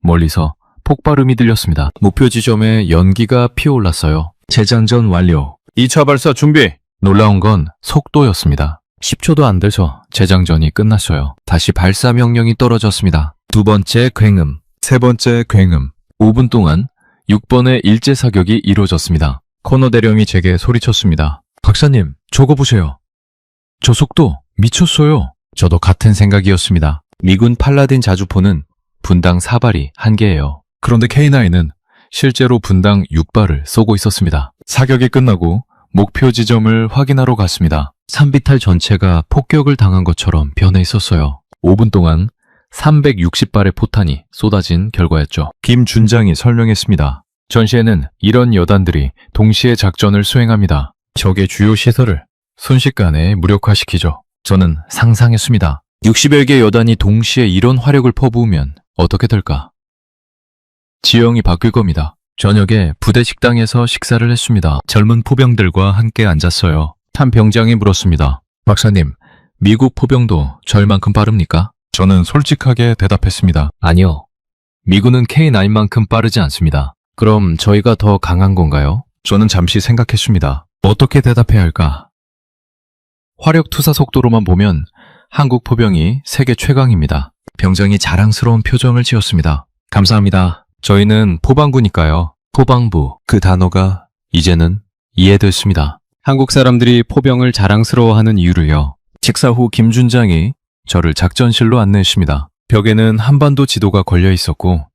멀리서 폭발음이 들렸습니다. 목표 지점에 연기가 피어올랐어요. 재장전 완료. 2차 발사 준비! 놀라운 건 속도였습니다. 10초도 안 돼서 재장전이 끝났어요. 다시 발사 명령이 떨어졌습니다. 두 번째 굉음, 세 번째 굉음. 5분 동안 6번의 일제 사격이 이루어졌습니다. 코너 대령이 제게 소리쳤습니다. 박사님, 저거 보세요. 저 속도 미쳤어요. 저도 같은 생각이었습니다. 미군 팔라딘 자주포는 분당 4발이 한계예요. 그런데 K9은 실제로 분당 6발을 쏘고 있었습니다. 사격이 끝나고 목표 지점을 확인하러 갔습니다. 산비탈 전체가 폭격을 당한 것처럼 변해 있었어요. 5분 동안 360발의 포탄이 쏟아진 결과였죠. 김 준장이 설명했습니다. 전시에는 이런 여단들이 동시에 작전을 수행합니다. 적의 주요 시설을 순식간에 무력화시키죠. 저는 상상했습니다. 60여 개 여단이 동시에 이런 화력을 퍼부으면 어떻게 될까? 지형이 바뀔 겁니다. 저녁에 부대 식당에서 식사를 했습니다. 젊은 포병들과 함께 앉았어요. 한 병장이 물었습니다. 박사님, 미국 포병도 절만큼 빠릅니까? 저는 솔직하게 대답했습니다. 아니요. 미군은 K9만큼 빠르지 않습니다. 그럼 저희가 더 강한 건가요? 저는 잠시 생각했습니다. 어떻게 대답해야 할까? 화력 투사 속도로만 보면 한국 포병이 세계 최강입니다. 병장이 자랑스러운 표정을 지었습니다. 감사합니다. 저희는 포방부니까요. 포방부, 그 단어가 이제는 이해됐습니다. 한국 사람들이 포병을 자랑스러워하는 이유를요. 식사 후 김 준장이 저를 작전실로 안내했습니다. 벽에는 한반도 지도가 걸려 있었고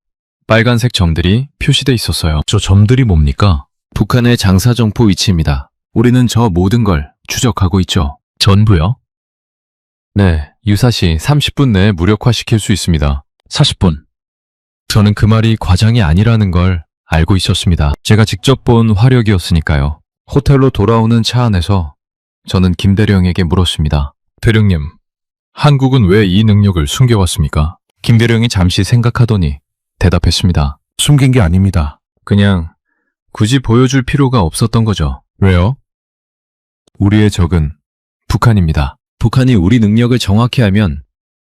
빨간색 점들이 표시돼 있었어요. 저 점들이 뭡니까? 북한의 장사정포 위치입니다. 우리는 저 모든 걸 추적하고 있죠. 전부요? 네, 유사시 30분 내에 무력화시킬 수 있습니다. 40분. 저는 그 말이 과장이 아니라는 걸 알고 있었습니다. 제가 직접 본 화력이었으니까요. 호텔로 돌아오는 차 안에서 저는 김 대령에게 물었습니다. 대령님, 한국은 왜 이 능력을 숨겨왔습니까? 김 대령이 잠시 생각하더니 대답했습니다. 숨긴 게 아닙니다. 그냥 굳이 보여줄 필요가 없었던 거죠. 왜요? 우리의 적은 북한입니다. 북한이 우리 능력을 정확히 알면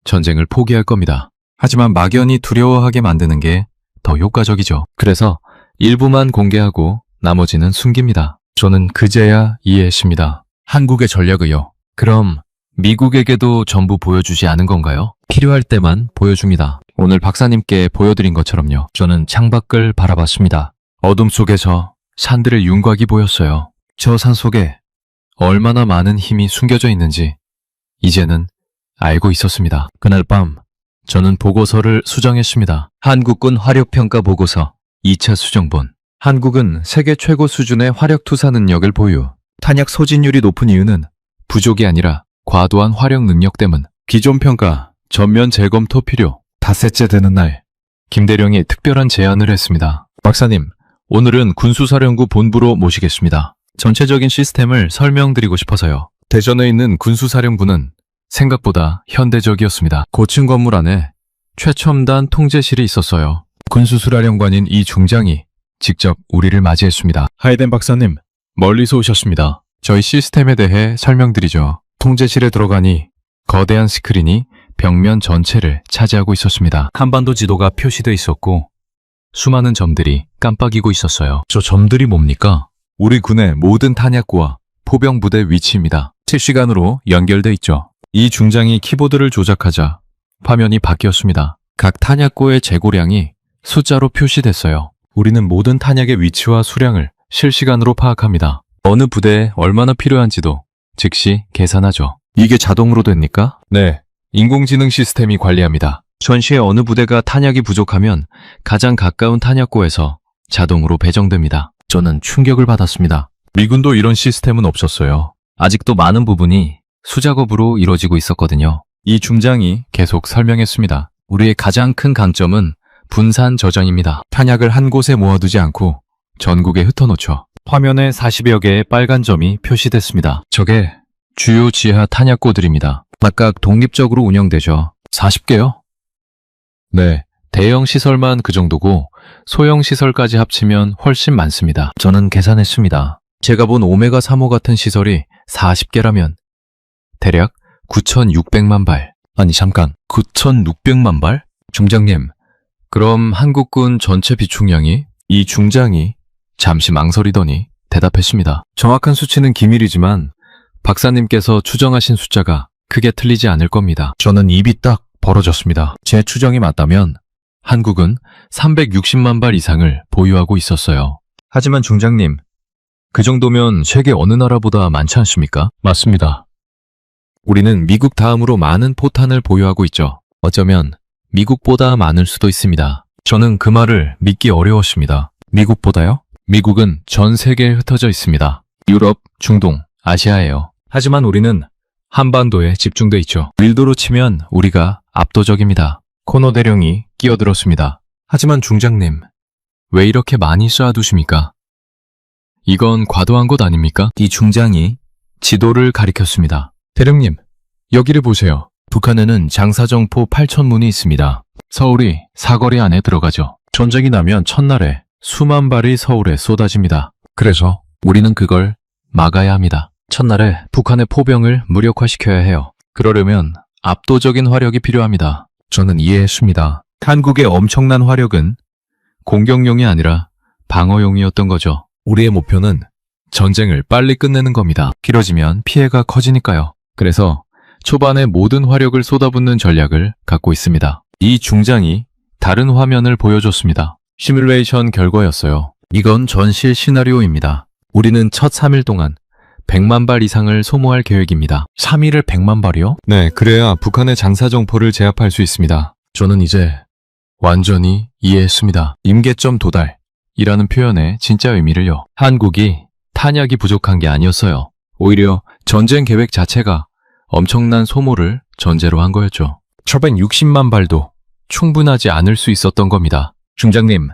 전쟁을 포기할 겁니다. 하지만 막연히 두려워하게 만드는 게 더 효과적이죠. 그래서 일부만 공개하고 나머지는 숨깁니다. 저는 그제야 이해했습니다. 한국의 전략이요. 그럼 미국에게도 전부 보여주지 않은 건가요? 필요할 때만 보여줍니다. 오늘 박사님께 보여드린 것처럼요. 저는 창밖을 바라봤습니다. 어둠 속에서 산들의 윤곽이 보였어요. 저 산 속에 얼마나 많은 힘이 숨겨져 있는지 이제는 알고 있었습니다. 그날 밤 저는 보고서를 수정했습니다. 한국군 화력평가 보고서 2차 수정본. 한국은 세계 최고 수준의 화력 투사 능력을 보유. 탄약 소진율이 높은 이유는 부족이 아니라 과도한 화력 능력 때문. 기존 평가 전면 재검토 필요. 닷새째 되는 날 김대령이 특별한 제안을 했습니다. 박사님, 오늘은 군수사령부 본부로 모시겠습니다. 전체적인 시스템을 설명드리고 싶어서요. 대전에 있는 군수사령부는 생각보다 현대적이었습니다. 고층 건물 안에 최첨단 통제실이 있었어요. 군수수사령관인 이 중장이 직접 우리를 맞이했습니다. 하이덴 박사님, 멀리서 오셨습니다. 저희 시스템에 대해 설명드리죠. 통제실에 들어가니 거대한 스크린이 벽면 전체를 차지하고 있었습니다. 한반도 지도가 표시되어 있었고 수많은 점들이 깜빡이고 있었어요. 저 점들이 뭡니까? 우리 군의 모든 탄약고와 포병 부대 위치입니다. 실시간으로 연결돼 있죠. 이 중장이 키보드를 조작하자 화면이 바뀌었습니다. 각 탄약고의 재고량이 숫자로 표시됐어요. 우리는 모든 탄약의 위치와 수량을 실시간으로 파악합니다. 어느 부대에 얼마나 필요한지도 즉시 계산하죠. 이게 자동으로 됩니까? 네. 인공지능 시스템이 관리합니다. 전시에 어느 부대가 탄약이 부족하면 가장 가까운 탄약고에서 자동으로 배정됩니다. 저는 충격을 받았습니다. 미군도 이런 시스템은 없었어요. 아직도 많은 부분이 수작업으로 이루어지고 있었거든요. 이 중장이 계속 설명했습니다. 우리의 가장 큰 강점은 분산 저장입니다. 탄약을 한 곳에 모아두지 않고 전국에 흩어놓죠. 화면에 40여 개의 빨간 점이 표시됐습니다. 저게 주요 지하 탄약고들입니다. 각각 독립적으로 운영되죠. 40개요? 네, 대형 시설만 그 정도고 소형 시설까지 합치면 훨씬 많습니다. 저는 계산했습니다. 제가 본 오메가 3호 같은 시설이 40개라면 대략 9,600만 발. 아니 잠깐, 9,600만 발? 중장님, 그럼 한국군 전체 비축량이? 이 중장이 잠시 망설이더니 대답했습니다. 정확한 수치는 기밀이지만 박사님께서 추정하신 숫자가 크게 틀리지 않을 겁니다. 저는 입이 딱 벌어졌습니다. 제 추정이 맞다면 한국은 360만 발 이상을 보유하고 있었어요. 하지만 중장님, 그 정도면 세계 어느 나라보다 많지 않습니까? 맞습니다. 우리는 미국 다음으로 많은 포탄을 보유하고 있죠. 어쩌면 미국보다 많을 수도 있습니다. 저는 그 말을 믿기 어려웠습니다. 미국보다요? 미국은 전 세계에 흩어져 있습니다. 유럽, 중동, 아시아예요. 하지만 우리는 한반도에 집중돼 있죠. 밀도로 치면 우리가 압도적입니다. 코노 대령이 끼어들었습니다. 하지만 중장님, 왜 이렇게 많이 쏴두십니까? 이건 과도한 것 아닙니까? 이 중장이 지도를 가리켰습니다. 대령님, 여기를 보세요. 북한에는 장사정포 8,000문이 있습니다. 서울이 사거리 안에 들어가죠. 전쟁이 나면 첫날에 수만 발이 서울에 쏟아집니다. 그래서 우리는 그걸 막아야 합니다. 첫날에 북한의 포병을 무력화시켜야 해요. 그러려면 압도적인 화력이 필요합니다. 저는 이해했습니다. 한국의 엄청난 화력은 공격용이 아니라 방어용이었던 거죠. 우리의 목표는 전쟁을 빨리 끝내는 겁니다. 길어지면 피해가 커지니까요. 그래서 초반에 모든 화력을 쏟아붓는 전략을 갖고 있습니다. 이 중장이 다른 화면을 보여줬습니다. 시뮬레이션 결과였어요. 이건 전실 시나리오입니다. 우리는 첫 3일 동안 100만 발 이상을 소모할 계획입니다. 3일을 100만 발이요? 네, 그래야 북한의 장사정포를 제압할 수 있습니다. 저는 이제 완전히 이해했습니다. 임계점 도달이라는 표현의 진짜 의미를요. 한국이 탄약이 부족한 게 아니었어요. 오히려 전쟁 계획 자체가 엄청난 소모를 전제로 한 거였죠. 1,160만 발도 충분하지 않을 수 있었던 겁니다. 중장님,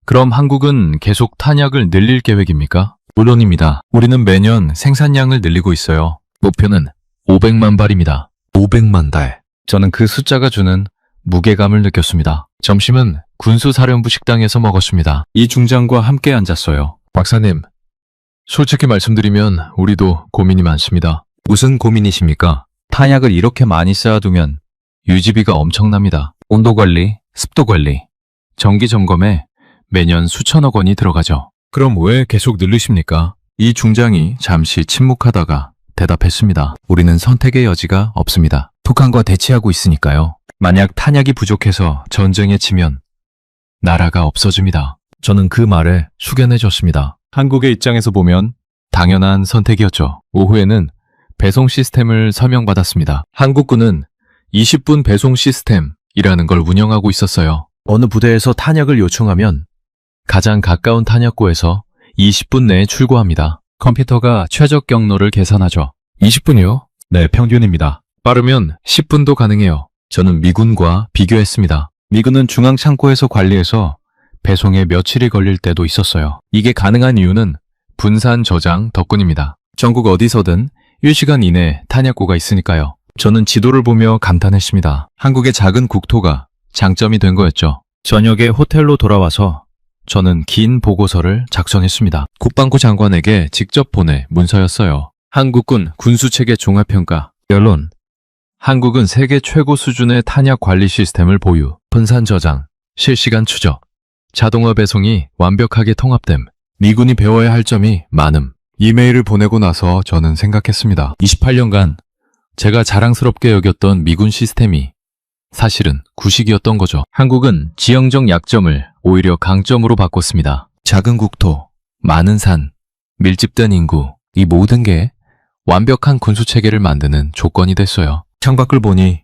그럼 한국은 계속 탄약을 늘릴 계획입니까? 물론입니다. 우리는 매년 생산량을 늘리고 있어요. 목표는 500만 발입니다. 500만 달. 저는 그 숫자가 주는 무게감을 느꼈습니다. 점심은 군수사령부 식당에서 먹었습니다. 이 중장과 함께 앉았어요. 박사님, 솔직히 말씀드리면 우리도 고민이 많습니다. 무슨 고민이십니까? 탄약을 이렇게 많이 쌓아두면 유지비가 엄청납니다. 온도 관리, 습도 관리, 정기 점검에 매년 수천억 원이 들어가죠. 그럼 왜 계속 늘리십니까? 이 중장이 잠시 침묵하다가 대답했습니다. 우리는 선택의 여지가 없습니다. 북한과 대치하고 있으니까요. 만약 탄약이 부족해서 전쟁에 치면 나라가 없어집니다. 저는 그 말에 숙연해졌습니다. 한국의 입장에서 보면 당연한 선택이었죠. 오후에는 배송 시스템을 설명받았습니다. 한국군은 20분 배송 시스템이라는 걸 운영하고 있었어요. 어느 부대에서 탄약을 요청하면 가장 가까운 탄약고에서 20분 내에 출고합니다. 컴퓨터가 최적 경로를 계산하죠. 20분이요? 네, 평균입니다. 빠르면 10분도 가능해요. 저는 미군과 비교했습니다. 미군은 중앙 창고에서 관리해서 배송에 며칠이 걸릴 때도 있었어요. 이게 가능한 이유는 분산 저장 덕분입니다. 전국 어디서든 1시간 이내 탄약고가 있으니까요. 저는 지도를 보며 감탄했습니다. 한국의 작은 국토가 장점이 된 거였죠. 저녁에 호텔로 돌아와서 저는 긴 보고서를 작성했습니다. 국방부 장관에게 직접 보내 문서였어요. 한국군 군수체계 종합평가. 결론. 한국은 세계 최고 수준의 탄약 관리 시스템을 보유. 분산 저장, 실시간 추적, 자동화 배송이 완벽하게 통합됨. 미군이 배워야 할 점이 많음. 이메일을 보내고 나서 저는 생각했습니다. 28년간 제가 자랑스럽게 여겼던 미군 시스템이 사실은 구식이었던 거죠. 한국은 지형적 약점을 오히려 강점으로 바꿨습니다. 작은 국토, 많은 산, 밀집된 인구, 이 모든 게 완벽한 군수체계를 만드는 조건이 됐어요. 창밖을 보니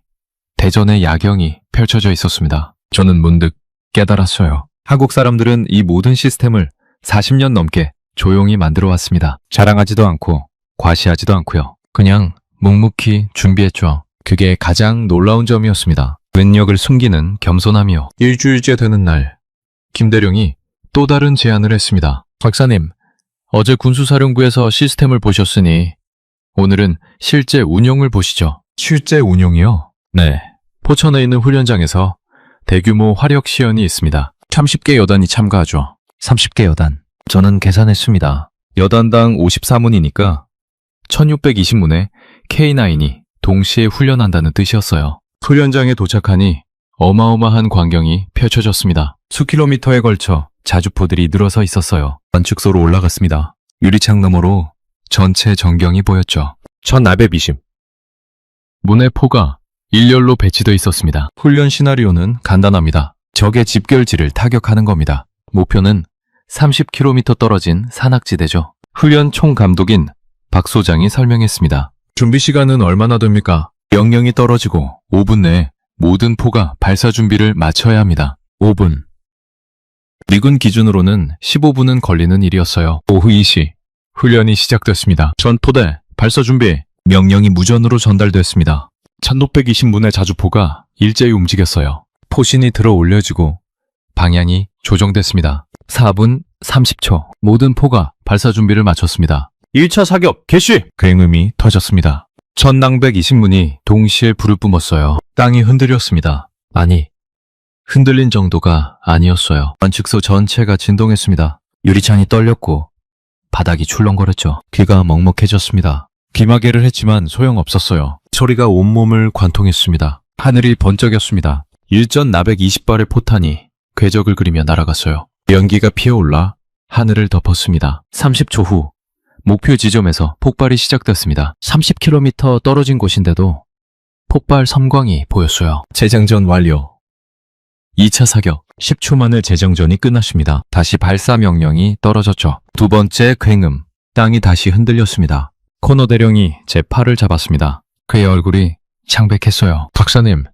대전의 야경이 펼쳐져 있었습니다. 저는 문득 깨달았어요. 한국 사람들은 이 모든 시스템을 40년 넘게 조용히 만들어 왔습니다. 자랑하지도 않고 과시하지도 않고요. 그냥 묵묵히 준비했죠. 그게 가장 놀라운 점이었습니다. 왼력을 숨기는 겸손함이요. 일주일째 되는 날, 김대령이 또 다른 제안을 했습니다. 박사님, 어제 군수사령부에서 시스템을 보셨으니 오늘은 실제 운용을 보시죠. 실제 운용이요? 네. 포천에 있는 훈련장에서 대규모 화력 시연이 있습니다. 30개 여단이 참가하죠. 30개 여단. 저는 계산했습니다. 여단당 54문이니까 1620문에 K9이 동시에 훈련한다는 뜻이었어요. 훈련장에 도착하니 어마어마한 광경이 펼쳐졌습니다. 수킬로미터에 걸쳐 자주포들이 늘어서 있었어요. 관측소로 올라갔습니다. 유리창 너머로 전체 전경이 보였죠. 1920. 문에 포가 일렬로 배치되어 있었습니다. 훈련 시나리오는 간단합니다. 적의 집결지를 타격하는 겁니다. 목표는 30km 떨어진 산악지대죠. 훈련 총감독인 박 소장이 설명했습니다. 준비 시간은 얼마나 됩니까? 명령이 떨어지고 5분 내에 모든 포가 발사 준비를 마쳐야 합니다. 5분. 미군 기준으로는 15분은 걸리는 일이었어요. 오후 2시. 훈련이 시작됐습니다. 전 포대 발사 준비. 명령이 무전으로 전달됐습니다. 1620문의 자주포가 일제히 움직였어요. 포신이 들어 올려지고 방향이 조정됐습니다. 4분 30초. 모든 포가 발사 준비를 마쳤습니다. 1차 사격 개시! 굉음이 터졌습니다. 1120문이 동시에 불을 뿜었어요. 땅이 흔들렸습니다. 아니, 흔들린 정도가 아니었어요. 관측소 전체가 진동했습니다. 유리창이 떨렸고 바닥이 출렁거렸죠. 귀가 먹먹해졌습니다. 귀마개를 했지만 소용없었어요. 소리가 온몸을 관통했습니다. 하늘이 번쩍였습니다. 일전 나백 20발의 포탄이 궤적을 그리며 날아갔어요. 연기가 피어올라 하늘을 덮었습니다. 30초 후 목표 지점에서 폭발이 시작됐습니다. 30km 떨어진 곳인데도 폭발 섬광이 보였어요. 재장전 완료. 2차 사격. 10초 만에 재장전이 끝났습니다. 다시 발사 명령이 떨어졌죠. 두 번째 굉음. 땅이 다시 흔들렸습니다. 코너 대령이 제 팔을 잡았습니다. 그의 얼굴이 창백했어요. 박사님,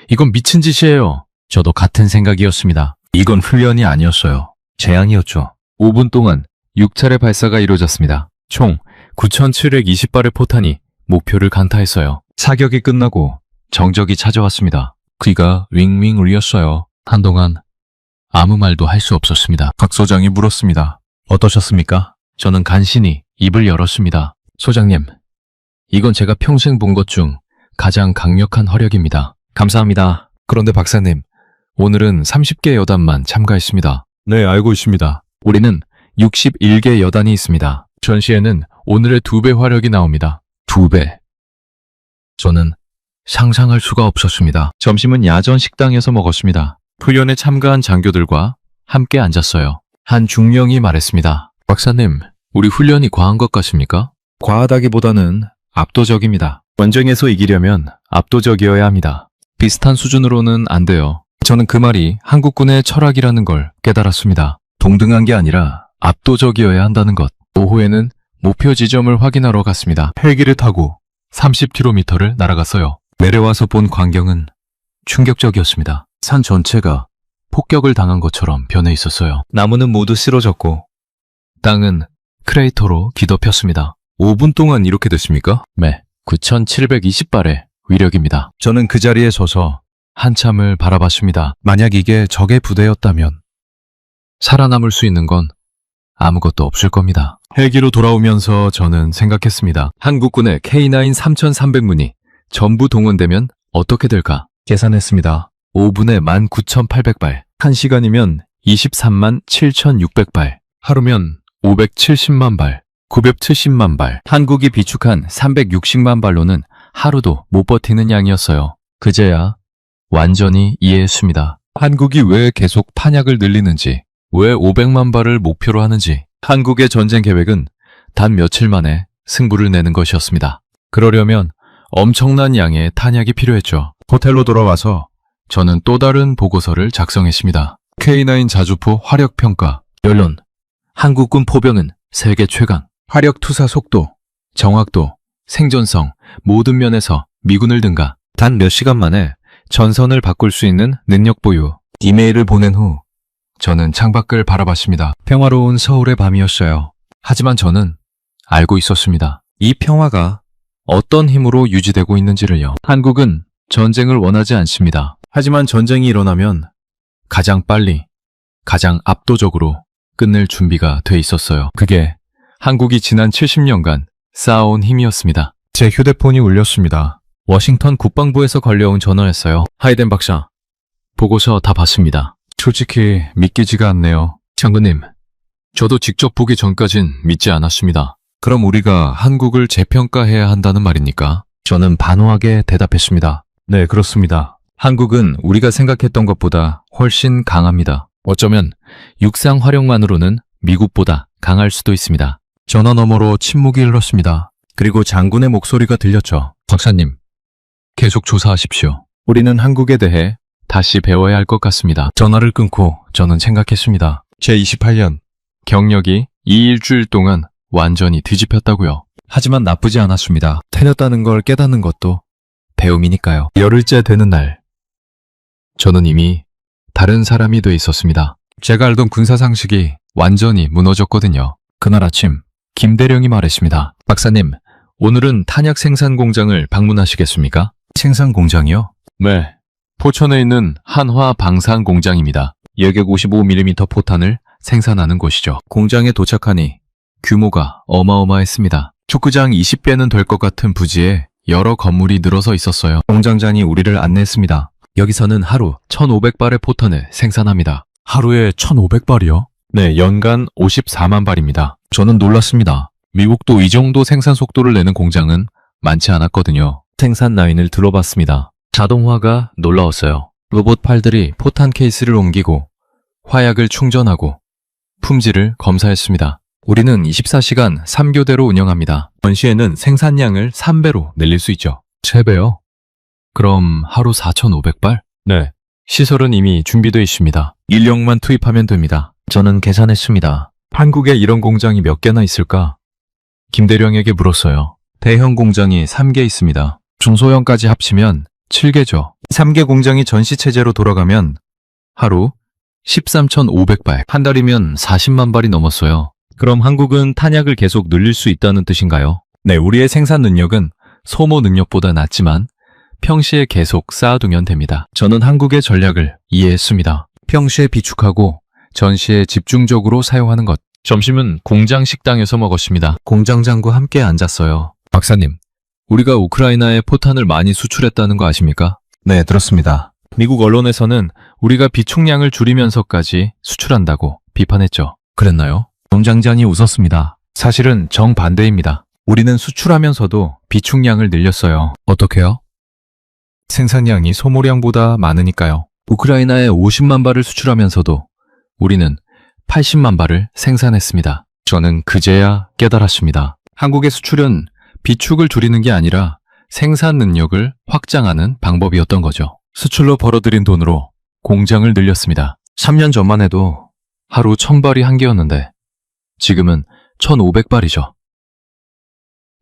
이건 미친 짓이에요. 저도 같은 생각이었습니다. 이건 훈련이 아니었어요. 재앙이었죠. 5분 동안 6차례 발사가 이루어졌습니다. 총 9,720발의 포탄이 목표를 강타했어요. 사격이 끝나고 정적이 찾아왔습니다. 귀가 윙윙 울렸어요. 한동안 아무 말도 할 수 없었습니다. 박 소장이 물었습니다. 어떠셨습니까? 저는 간신히 입을 열었습니다. 소장님, 이건 제가 평생 본 것 중 가장 강력한 화력입니다. 감사합니다. 그런데 박사님, 오늘은 30개 여단만 참가했습니다. 네, 알고 있습니다. 우리는 61개 여단이 있습니다. 전시에는 오늘의 2배 화력이 나옵니다. 2배. 저는 상상할 수가 없었습니다. 점심은 야전 식당에서 먹었습니다. 훈련에 참가한 장교들과 함께 앉았어요. 한 중령이 말했습니다. 박사님, 우리 훈련이 과한 것 같습니까? 과하다기보다는 압도적입니다. 전쟁에서 이기려면 압도적이어야 합니다. 비슷한 수준으로는 안 돼요. 저는 그 말이 한국군의 철학이라는 걸 깨달았습니다. 동등한 게 아니라 압도적이어야 한다는 것. 오후에는 목표 지점을 확인하러 갔습니다. 헬기를 타고 30km를 날아갔어요. 내려와서 본 광경은 충격적이었습니다. 산 전체가 폭격을 당한 것처럼 변해 있었어요. 나무는 모두 쓰러졌고 땅은 크레이터로 뒤덮였습니다. 5분 동안 이렇게 됐습니까? 네, 9,720발의 위력입니다. 저는 그 자리에 서서 한참을 바라봤습니다. 만약 이게 적의 부대였다면 살아남을 수 있는 건 아무것도 없을 겁니다. 헬기로 돌아오면서 저는 생각했습니다. 한국군의 K9 3,300문이 전부 동원되면 어떻게 될까? 계산했습니다. 5분에 19,800발, 1시간이면 23만 7,600발, 하루면 570만 발, 970만 발, 한국이 비축한 360만 발로는 하루도 못 버티는 양이었어요. 그제야 완전히 이해했습니다. 한국이 왜 계속 탄약을 늘리는지, 왜 500만 발을 목표로 하는지. 한국의 전쟁 계획은 단 며칠 만에 승부를 내는 것이었습니다. 그러려면 엄청난 양의 탄약이 필요했죠. 호텔로 돌아와서 저는 또 다른 보고서를 작성했습니다. K9 자주포 화력평가. 결론. 한국군 포병은 세계 최강. 화력 투사 속도, 정확도, 생존성 모든 면에서 미군을 능가. 단 몇 시간 만에 전선을 바꿀 수 있는 능력 보유. 이메일을 보낸 후 저는 창밖을 바라봤습니다. 평화로운 서울의 밤이었어요. 하지만 저는 알고 있었습니다. 이 평화가 어떤 힘으로 유지되고 있는지를요. 한국은 전쟁을 원하지 않습니다. 하지만 전쟁이 일어나면 가장 빨리, 가장 압도적으로 끝낼 준비가 돼 있었어요. 그게 한국이 지난 70년간 쌓아온 힘이었습니다. 제 휴대폰이 울렸습니다. 워싱턴 국방부에서 걸려온 전화였어요. 하이덴 박사, 보고서 다 봤습니다. 솔직히 믿기지가 않네요. 장군님, 저도 직접 보기 전까진 믿지 않았습니다. 그럼 우리가 한국을 재평가해야 한다는 말입니까? 저는 단호하게 대답했습니다. 네, 그렇습니다. 한국은 우리가 생각했던 것보다 훨씬 강합니다. 어쩌면 육상 화력만으로는 미국보다 강할 수도 있습니다. 전화 너머로 침묵이 흘렀습니다. 그리고 장군의 목소리가 들렸죠. 박사님, 계속 조사하십시오. 우리는 한국에 대해 다시 배워야 할 것 같습니다. 전화를 끊고 저는 생각했습니다. 제28년 경력이 이 일주일 동안 완전히 뒤집혔다고요. 하지만 나쁘지 않았습니다. 틀렸다는 걸 깨닫는 것도 배움이니까요. 열흘째 되는 날, 저는 이미 다른 사람이 돼 있었습니다. 제가 알던 군사 상식이 완전히 무너졌거든요. 그날 아침 김대령이 말했습니다. 박사님, 오늘은 탄약 생산 공장을 방문하시겠습니까? 생산 공장이요? 네. 포천에 있는 한화 방산 공장입니다. 여객 55mm 포탄을 생산하는 곳이죠. 공장에 도착하니 규모가 어마어마했습니다. 축구장 20배는 될 것 같은 부지에 여러 건물이 늘어서 있었어요. 공장장이 우리를 안내했습니다. 여기서는 하루 1,500발의 포탄을 생산합니다. 하루에 1,500발이요? 네, 연간 54만 발입니다. 저는 놀랐습니다. 미국도 이 정도 생산 속도를 내는 공장은 많지 않았거든요. 생산 라인을 들어봤습니다. 자동화가 놀라웠어요. 로봇 팔들이 포탄 케이스를 옮기고 화약을 충전하고 품질을 검사했습니다. 우리는 24시간 3교대로 운영합니다. 원시에는 생산량을 3배로 늘릴 수 있죠. 3배요? 그럼 하루 4,500발? 네. 시설은 이미 준비되어 있습니다. 인력만 투입하면 됩니다. 저는 계산했습니다. 한국에 이런 공장이 몇 개나 있을까? 김대령에게 물었어요. 대형 공장이 3개 있습니다. 중소형까지 합치면 7개죠. 3개 공장이 전시체제로 돌아가면 하루 13,500발, 한 달이면 40만 발이 넘었어요. 그럼 한국은 탄약을 계속 늘릴 수 있다는 뜻인가요? 네, 우리의 생산 능력은 소모 능력보다 낮지만 평시에 계속 쌓아두면 됩니다. 저는 한국의 전략을 이해했습니다. 평시에 비축하고 전시에 집중적으로 사용하는 것. 점심은 공장 식당에서 먹었습니다. 공장장과 함께 앉았어요. 박사님, 우리가 우크라이나에 포탄을 많이 수출했다는 거 아십니까? 네, 들었습니다. 미국 언론에서는 우리가 비축량을 줄이면서까지 수출한다고 비판했죠. 그랬나요? 공장장이 웃었습니다. 사실은 정반대입니다. 우리는 수출하면서도 비축량을 늘렸어요. 어떻게요? 생산량이 소모량보다 많으니까요. 우크라이나에 50만 발을 수출하면서도 우리는 80만 발을 생산했습니다. 저는 그제야 깨달았습니다. 한국의 수출은 비축을 줄이는 게 아니라 생산 능력을 확장하는 방법이었던 거죠. 수출로 벌어들인 돈으로 공장을 늘렸습니다. 3년 전만 해도 하루 1000발이 한계였는데 지금은 1500발이죠.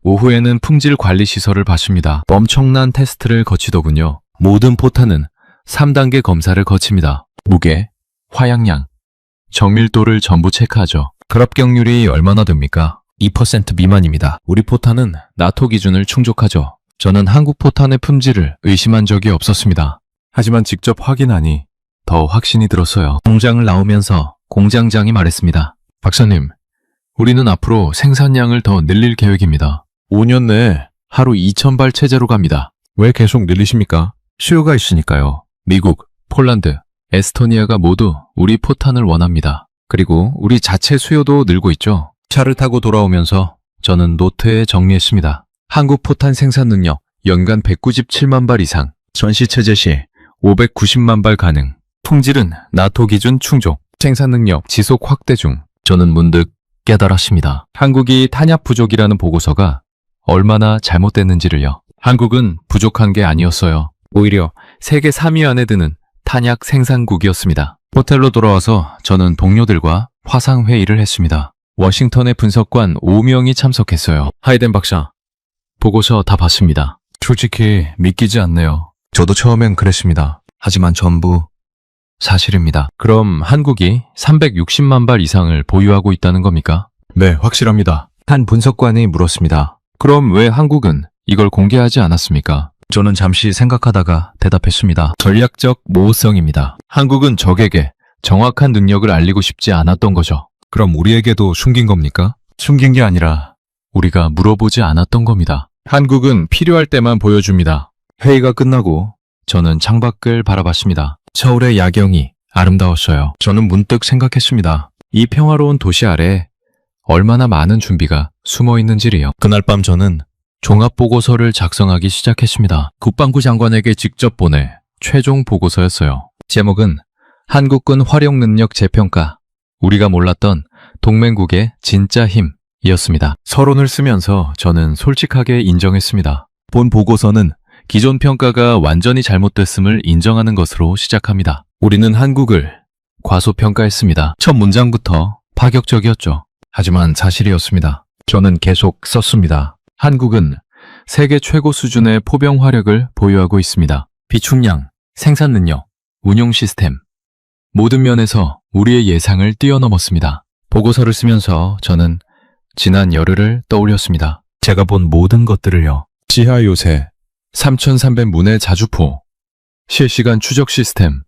오후에는 품질 관리 시설을 봤습니다. 엄청난 테스트를 거치더군요. 모든 포탄은 3단계 검사를 거칩니다. 무게, 화약량, 정밀도를 전부 체크하죠. 결합경률이 얼마나 됩니까? 2% 미만입니다. 우리 포탄은 나토 기준을 충족하죠. 저는 한국 포탄의 품질을 의심한 적이 없었습니다. 하지만 직접 확인하니 더 확신이 들었어요. 공장을 나오면서 공장장이 말했습니다. 박사님, 우리는 앞으로 생산량을 더 늘릴 계획입니다. 5년 내에 하루 2000발 체제로 갑니다. 왜 계속 늘리십니까? 수요가 있으니까요. 미국, 폴란드, 에스토니아가 모두 우리 포탄을 원합니다. 그리고 우리 자체 수요도 늘고 있죠. 차를 타고 돌아오면서 저는 노트에 정리했습니다. 한국 포탄 생산 능력 연간 197만 발 이상, 전시 체제 시 590만 발 가능, 품질은 나토 기준 충족, 생산 능력 지속 확대 중. 저는 문득 깨달았습니다. 한국이 탄약 부족이라는 보고서가 얼마나 잘못됐는지를요. 한국은 부족한 게 아니었어요. 오히려 세계 3위 안에 드는 탄약 생산국이었습니다. 호텔로 돌아와서 저는 동료들과 화상회의를 했습니다. 워싱턴의 분석관 5명이 참석했어요. 하이덴 박사, 보고서 다 봤습니다. 솔직히 믿기지 않네요. 저도 처음엔 그랬습니다. 하지만 전부 사실입니다. 그럼 한국이 360만 발 이상을 보유하고 있다는 겁니까? 네, 확실합니다. 한 분석관이 물었습니다. 그럼 왜 한국은 이걸 공개하지 않았습니까? 저는 잠시 생각하다가 대답했습니다. 전략적 모호성입니다. 한국은 적에게 정확한 능력을 알리고 싶지 않았던 거죠. 그럼 우리에게도 숨긴 겁니까? 숨긴 게 아니라 우리가 물어보지 않았던 겁니다. 한국은 필요할 때만 보여줍니다. 회의가 끝나고 저는 창밖을 바라봤습니다. 서울의 야경이 아름다웠어요. 저는 문득 생각했습니다. 이 평화로운 도시 아래 얼마나 많은 준비가 숨어 있는지를요. 그날 밤 저는 종합보고서를 작성하기 시작했습니다. 국방부 장관에게 직접 보내 최종 보고서였어요. 제목은 한국군 활용능력 재평가, 우리가 몰랐던 동맹국의 진짜 힘이었습니다. 서론을 쓰면서 저는 솔직하게 인정했습니다. 본 보고서는 기존 평가가 완전히 잘못됐음을 인정하는 것으로 시작합니다. 우리는 한국을 과소평가했습니다. 첫 문장부터 파격적이었죠. 하지만 사실이었습니다. 저는 계속 썼습니다. 한국은 세계 최고 수준의 포병 화력을 보유하고 있습니다. 비축량, 생산 능력, 운용 시스템, 모든 면에서 우리의 예상을 뛰어넘었습니다. 보고서를 쓰면서 저는 지난 열흘을 떠올렸습니다. 제가 본 모든 것들을요. 지하 요새, 3300문의 자주포, 실시간 추적 시스템,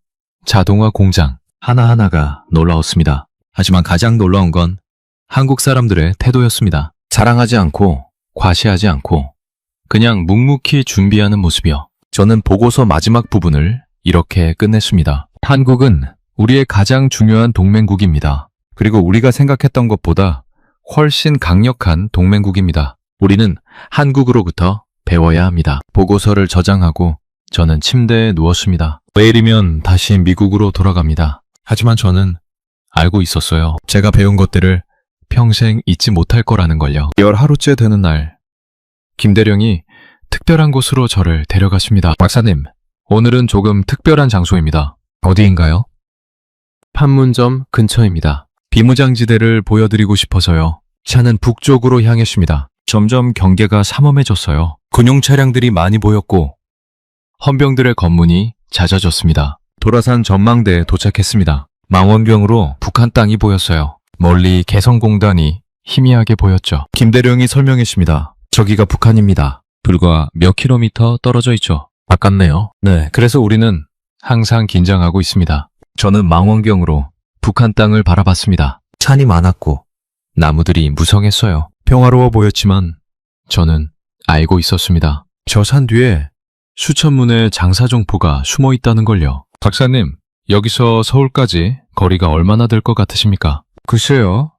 자동화 공장, 하나하나가 놀라웠습니다. 하지만 가장 놀라운 건 한국 사람들의 태도였습니다. 자랑하지 않고 과시하지 않고 그냥 묵묵히 준비하는 모습이요. 저는 보고서 마지막 부분을 이렇게 끝냈습니다. 한국은 우리의 가장 중요한 동맹국입니다. 그리고 우리가 생각했던 것보다 훨씬 강력한 동맹국입니다. 우리는 한국으로부터 배워야 합니다. 보고서를 저장하고 저는 침대에 누웠습니다. 내일이면 다시 미국으로 돌아갑니다. 하지만 저는 알고 있었어요. 제가 배운 것들을 평생 잊지 못할 거라는 걸요. 10하루째 되는 날, 김대령이 특별한 곳으로 저를 데려갔습니다. 박사님, 오늘은 조금 특별한 장소입니다. 어디인가요? 판문점 근처입니다. 비무장지대를 보여드리고 싶어서요. 차는 북쪽으로 향했습니다. 점점 경계가 삼엄해졌어요. 군용 차량들이 많이 보였고 헌병들의 검문이 잦아졌습니다. 도라산 전망대에 도착했습니다. 망원경으로 북한 땅이 보였어요. 멀리 개성공단이 희미하게 보였죠. 김대령이 설명했습니다. 저기가 북한입니다. 불과 몇 킬로미터 떨어져 있죠. 아깝네요. 네, 그래서 우리는 항상 긴장하고 있습니다. 저는 망원경으로 북한 땅을 바라봤습니다. 산이 많았고 나무들이 무성했어요. 평화로워 보였지만 저는 알고 있었습니다. 저 산 뒤에 수천 문의 장사정포가 숨어 있다는 걸요. 박사님, 여기서 서울까지 거리가 얼마나 될 것 같으십니까? 글쎄요.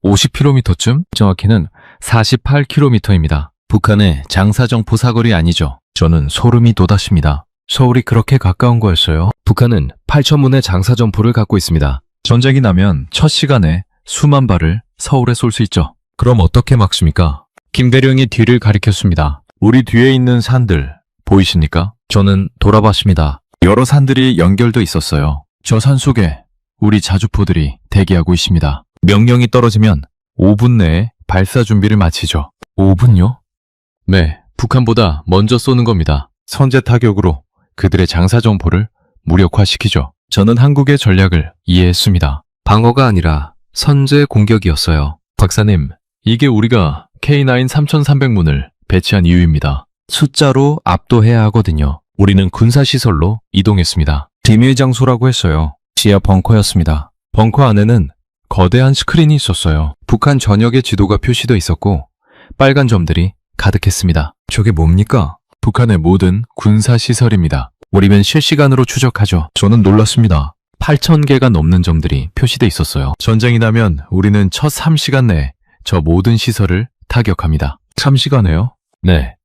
50km쯤? 정확히는 48km입니다. 북한의 장사정포 사거리 아니죠. 저는 소름이 돋았습니다. 서울이 그렇게 가까운 거였어요. 북한은 8,000문의 장사정포를 갖고 있습니다. 전쟁이 나면 첫 시간에 수만 발을 서울에 쏠 수 있죠. 그럼 어떻게 막습니까? 김대령이 뒤를 가리켰습니다. 우리 뒤에 있는 산들 보이십니까? 저는 돌아봤습니다. 여러 산들이 연결돼 있었어요. 저 산 속에 우리 자주포들이 대기하고 있습니다. 명령이 떨어지면 5분 내에 발사 준비를 마치죠. 5분요? 네, 북한보다 먼저 쏘는 겁니다. 선제 타격으로 그들의 장사정포를 무력화시키죠. 저는 한국의 전략을 이해했습니다. 방어가 아니라 선제 공격이었어요. 박사님, 이게 우리가 K9 3300문을 배치한 이유입니다. 숫자로 압도해야 하거든요. 우리는 군사시설로 이동했습니다. 비밀 장소라고 했어요. 지하 벙커였습니다. 벙커 안에는 거대한 스크린이 있었어요. 북한 전역의 지도가 표시되어 있었고 빨간 점들이 가득했습니다. 저게 뭡니까? 북한의 모든 군사시설입니다. 우리는 실시간으로 추적하죠. 저는 놀랐습니다. 8,000개가 넘는 점들이 표시되어 있었어요. 전쟁이 나면 우리는 첫 3시간 내에 저 모든 시설을 타격합니다. 3시간에요? 네.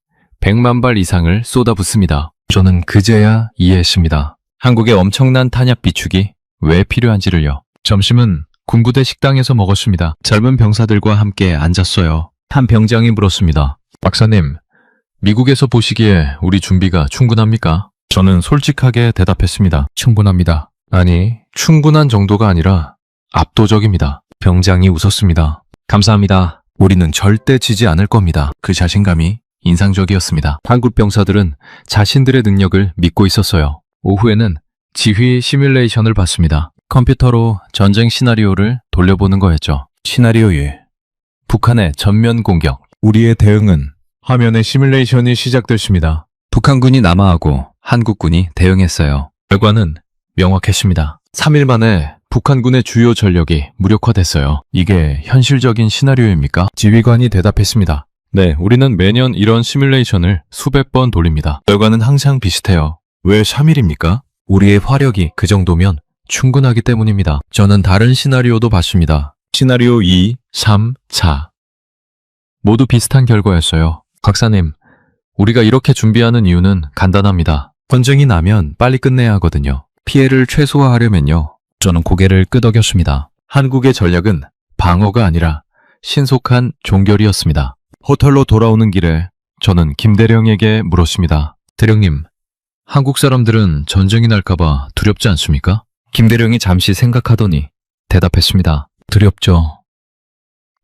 100만 발 이상을 쏟아붓습니다. 저는 그제야 이해했습니다. 한국의 엄청난 탄약 비축이 왜 필요한지를요. 점심은 군부대 식당에서 먹었습니다. 젊은 병사들과 함께 앉았어요. 한 병장이 물었습니다. 박사님, 미국에서 보시기에 우리 준비가 충분합니까? 저는 솔직하게 대답했습니다. 충분합니다. 아니, 충분한 정도가 아니라 압도적입니다. 병장이 웃었습니다. 감사합니다. 우리는 절대 지지 않을 겁니다. 그 자신감이 인상적이었습니다. 한국 병사들은 자신들의 능력을 믿고 있었어요. 오후에는 지휘 시뮬레이션을 봤습니다. 컴퓨터로 전쟁 시나리오를 돌려보는 거였죠. 시나리오 1. 북한의 전면 공격. 우리의 대응은 화면에 시뮬레이션이 시작됐습니다. 북한군이 남하하고 한국군이 대응했어요. 결과는 명확했습니다. 3일 만에 북한군의 주요 전력이 무력화됐어요. 이게 현실적인 시나리오입니까? 지휘관이 대답했습니다. 네, 우리는 매년 이런 시뮬레이션을 수백 번 돌립니다. 결과는 항상 비슷해요. 왜 3일입니까? 우리의 화력이 그 정도면 충분하기 때문입니다. 저는 다른 시나리오도 봤습니다. 시나리오 2, 3, 4. 모두 비슷한 결과였어요. 박사님, 우리가 이렇게 준비하는 이유는 간단합니다. 전쟁이 나면 빨리 끝내야 하거든요. 피해를 최소화하려면요. 저는 고개를 끄덕였습니다. 한국의 전략은 방어가 아니라 신속한 종결이었습니다. 호텔로 돌아오는 길에 저는 김대령에게 물었습니다. 대령님, 한국 사람들은 전쟁이 날까봐 두렵지 않습니까? 김대령이 잠시 생각하더니 대답했습니다. 두렵죠.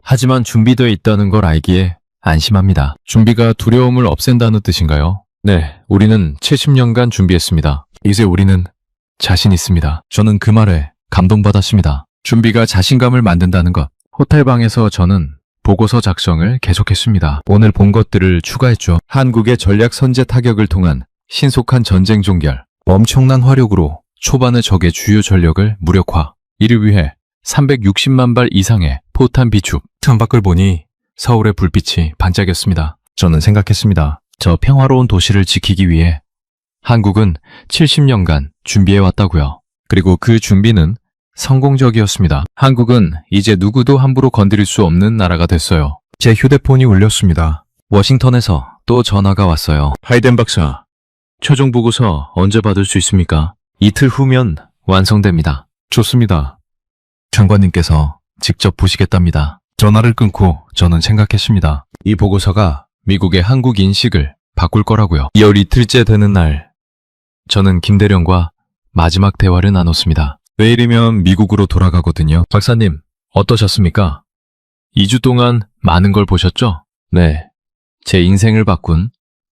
하지만 준비되어 있다는 걸 알기에 안심합니다. 준비가 두려움을 없앤다는 뜻인가요? 네, 우리는 70년간 준비했습니다. 이제 우리는 자신 있습니다. 저는 그 말에 감동받았습니다. 준비가 자신감을 만든다는 것. 호텔방에서 저는 보고서 작성을 계속했습니다. 오늘 본 것들을 추가했죠. 한국의 전략 선제 타격을 통한 신속한 전쟁 종결, 엄청난 화력으로 초반의 적의 주요 전력을 무력화, 이를 위해 360만 발 이상의 포탄 비축. 창밖을 보니 서울의 불빛이 반짝였습니다. 저는 생각했습니다. 저 평화로운 도시를 지키기 위해 한국은 70년간 준비해왔다고요. 그리고 그 준비는 성공적이었습니다. 한국은 이제 누구도 함부로 건드릴 수 없는 나라가 됐어요. 제 휴대폰이 울렸습니다. 워싱턴에서 또 전화가 왔어요. 하이덴 박사, 최종 보고서 언제 받을 수 있습니까? 이틀 후면 완성됩니다. 좋습니다. 장관님께서 직접 보시겠답니다. 전화를 끊고 저는 생각했습니다. 이 보고서가 미국의 한국 인식을 바꿀 거라고요. 2월 이틀째 되는 날, 저는 김대령과 마지막 대화를 나눴습니다. 내일이면 미국으로 돌아가거든요. 박사님, 어떠셨습니까? 2주 동안 많은 걸 보셨죠? 네, 제 인생을 바꾼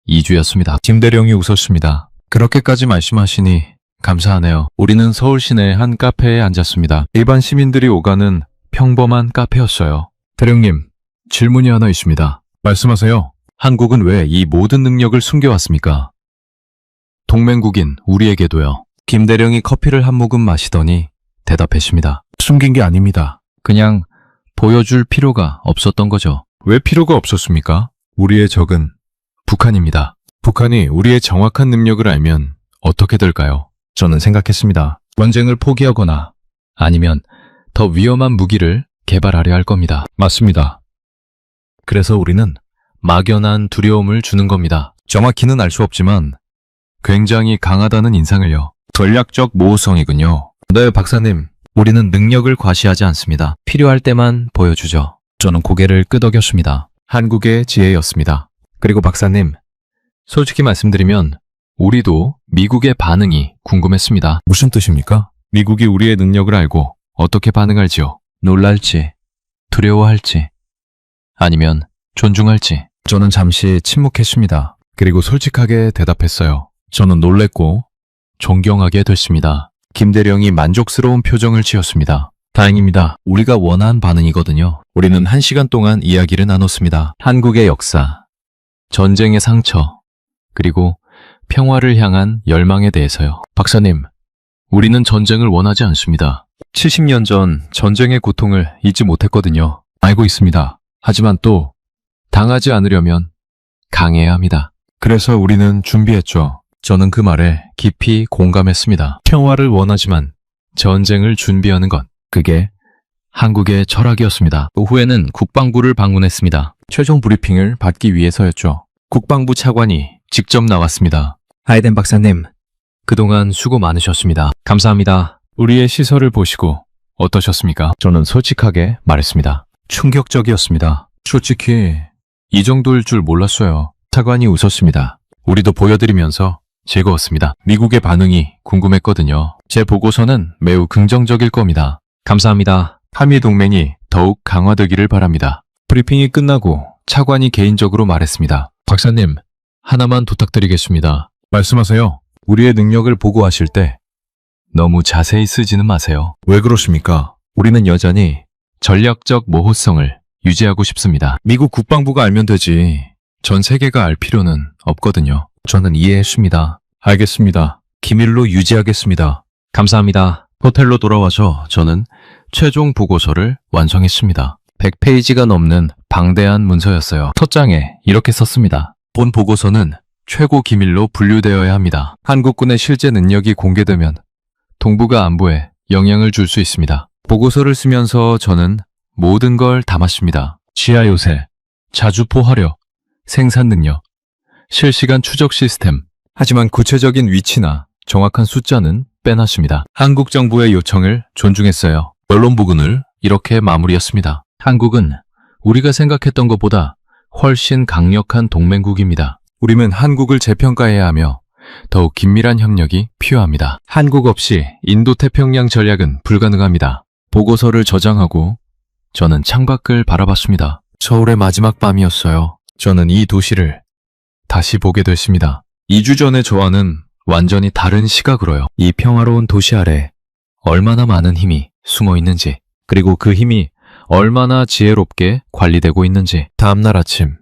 2주였습니다. 김대령이 웃었습니다. 그렇게까지 말씀하시니 감사하네요. 우리는 서울 시내 한 카페에 앉았습니다. 일반 시민들이 오가는 평범한 카페였어요. 대령님, 질문이 하나 있습니다. 말씀하세요. 한국은 왜 이 모든 능력을 숨겨왔습니까? 동맹국인 우리에게도요. 김대령이 커피를 한 모금 마시더니 대답했습니다. 숨긴 게 아닙니다. 그냥 보여줄 필요가 없었던 거죠. 왜 필요가 없었습니까? 우리의 적은 북한입니다. 북한이 우리의 정확한 능력을 알면 어떻게 될까요? 저는 생각했습니다. 전쟁을 포기하거나 아니면 더 위험한 무기를 개발하려 할 겁니다. 맞습니다. 그래서 우리는 막연한 두려움을 주는 겁니다. 정확히는 알 수 없지만 굉장히 강하다는 인상을요. 전략적 모호성이군요. 네, 박사님. 우리는 능력을 과시하지 않습니다. 필요할 때만 보여주죠. 저는 고개를 끄덕였습니다. 한국의 지혜였습니다. 그리고 박사님, 솔직히 말씀드리면 우리도 미국의 반응이 궁금했습니다. 무슨 뜻입니까? 미국이 우리의 능력을 알고 어떻게 반응할지요? 놀랄지, 두려워할지, 아니면 존중할지. 저는 잠시 침묵했습니다. 그리고 솔직하게 대답했어요. 저는 놀랬고 존경하게 됐습니다. 김대령이 만족스러운 표정을 지었습니다. 다행입니다. 우리가 원한 반응이거든요. 우리는 1시간 동안 이야기를 나눴습니다. 한국의 역사, 전쟁의 상처, 그리고 평화를 향한 열망에 대해서요. 박사님, 우리는 전쟁을 원하지 않습니다. 70년 전 전쟁의 고통을 잊지 못했거든요. 알고 있습니다. 하지만 또 당하지 않으려면 강해야 합니다. 그래서 우리는 준비했죠. 저는 그 말에 깊이 공감했습니다. 평화를 원하지만 전쟁을 준비하는 것, 그게 한국의 철학이었습니다. 오후에는 국방부를 방문했습니다. 최종 브리핑을 받기 위해서였죠. 국방부 차관이 직접 나왔습니다. 하이덴 박사님, 그동안 수고 많으셨습니다. 감사합니다. 우리의 시설을 보시고 어떠셨습니까? 저는 솔직하게 말했습니다. 충격적이었습니다. 솔직히 이 정도일 줄 몰랐어요. 차관이 웃었습니다. 우리도 보여드리면서 즐거웠습니다. 미국의 반응이 궁금했거든요. 제 보고서는 매우 긍정적일 겁니다. 감사합니다. 한미 동맹이 더욱 강화되기를 바랍니다. 브리핑이 끝나고 차관이 개인적으로 말했습니다. 박사님, 하나만 부탁드리겠습니다. 말씀하세요. 우리의 능력을 보고하실 때 너무 자세히 쓰지는 마세요. 왜 그러십니까? 우리는 여전히 전략적 모호성을 유지하고 싶습니다. 미국 국방부가 알면 되지. 전 세계가 알 필요는 없거든요. 저는 이해했습니다. 알겠습니다. 기밀로 유지하겠습니다. 감사합니다. 호텔로 돌아와서 저는 최종 보고서를 완성했습니다. 100페이지가 넘는 방대한 문서였어요. 첫 장에 이렇게 썼습니다. 본 보고서는 최고 기밀로 분류되어야 합니다. 한국군의 실제 능력이 공개되면 동북아 안보에 영향을 줄 수 있습니다. 보고서를 쓰면서 저는 모든 걸 담았습니다. 지하 요새, 자주포 화력, 생산 능력, 실시간 추적 시스템. 하지만 구체적인 위치나 정확한 숫자는 빼놨습니다. 한국 정부의 요청을 존중했어요. 언론 부근을 이렇게 마무리했습니다. 한국은 우리가 생각했던 것보다 훨씬 강력한 동맹국입니다. 우리는 한국을 재평가해야 하며 더욱 긴밀한 협력이 필요합니다. 한국 없이 인도태평양 전략은 불가능합니다. 보고서를 저장하고 저는 창밖을 바라봤습니다. 서울의 마지막 밤이었어요. 저는 이 도시를 다시 보게 됐습니다. 2주 전의 저와는 완전히 다른 시각으로요. 이 평화로운 도시 아래 얼마나 많은 힘이 숨어 있는지, 그리고 그 힘이 얼마나 지혜롭게 관리되고 있는지. 다음날 아침,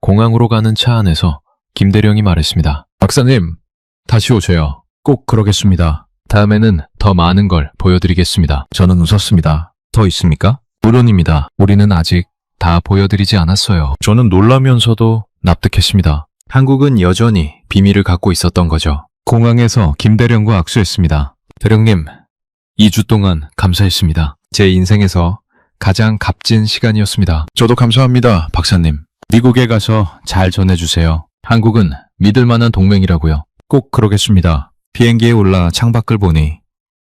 공항으로 가는 차 안에서 김대령이 말했습니다. 박사님, 다시 오세요. 꼭 그러겠습니다. 다음에는 더 많은 걸 보여드리겠습니다. 저는 웃었습니다. 더 있습니까? 물론입니다. 우리는 아직 다 보여드리지 않았어요. 저는 놀라면서도 납득했습니다. 한국은 여전히 비밀을 갖고 있었던 거죠. 공항에서 김대령과 악수했습니다. 대령님, 2주 동안 감사했습니다. 제 인생에서 가장 값진 시간이었습니다. 저도 감사합니다, 박사님. 미국에 가서 잘 전해주세요. 한국은 믿을 만한 동맹이라고요. 꼭 그러겠습니다. 비행기에 올라 창밖을 보니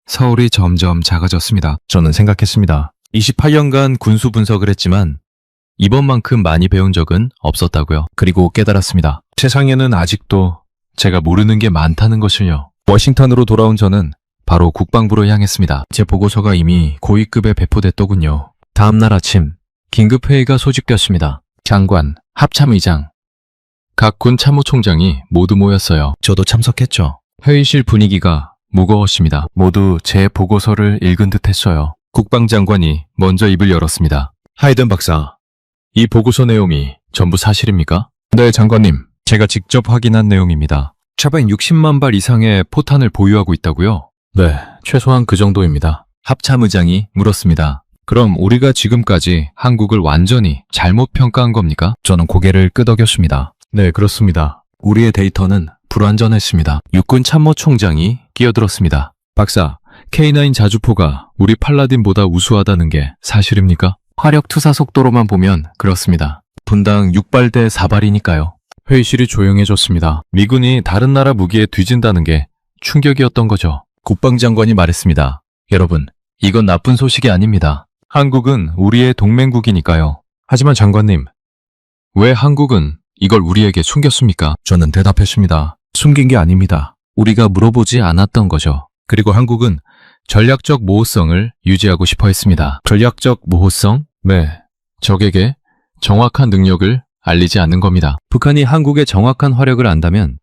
서울이 점점 작아졌습니다. 저는 생각했습니다. 28년간 군수 분석을 했지만 이번만큼 많이 배운 적은 없었다고요. 그리고 깨달았습니다. 세상에는 아직도 제가 모르는 게 많다는 것을요. 워싱턴으로 돌아온 저는 바로 국방부로 향했습니다. 제 보고서가 이미 고위급에 배포됐더군요. 다음날 아침 긴급회의가 소집되었습니다. 장관, 합참의장, 각 군 참모총장이 모두 모였어요. 저도 참석했죠. 회의실 분위기가 무거웠습니다. 모두 제 보고서를 읽은 듯 했어요. 국방장관이 먼저 입을 열었습니다. 하이든 박사, 이 보고서 내용이 전부 사실입니까? 네, 장관님. 제가 직접 확인한 내용입니다. 460만 발 이상의 포탄을 보유하고 있다고요? 네, 최소한 그 정도입니다. 합참의장이 물었습니다. 그럼 우리가 지금까지 한국을 완전히 잘못 평가한 겁니까? 저는 고개를 끄덕였습니다. 네, 그렇습니다. 우리의 데이터는 불완전했습니다. 육군 참모총장이 끼어들었습니다. 박사, K9 자주포가 우리 팔라딘보다 우수하다는 게 사실입니까? 화력 투사 속도로만 보면 그렇습니다. 분당 6발 대 4발이니까요. 회의실이 조용해졌습니다. 미군이 다른 나라 무기에 뒤진다는 게 충격이었던 거죠. 국방장관이 말했습니다. 여러분, 이건 나쁜 소식이 아닙니다. 한국은 우리의 동맹국이니까요. 하지만 장관님, 왜 한국은 이걸 우리에게 숨겼습니까? 저는 대답했습니다. 숨긴 게 아닙니다. 우리가 물어보지 않았던 거죠. 그리고 한국은 전략적 모호성을 유지하고 싶어 했습니다. 전략적 모호성? 네. 적에게 정확한 능력을 알리지 않는 겁니다. 북한이 한국의 정확한 화력을 안다면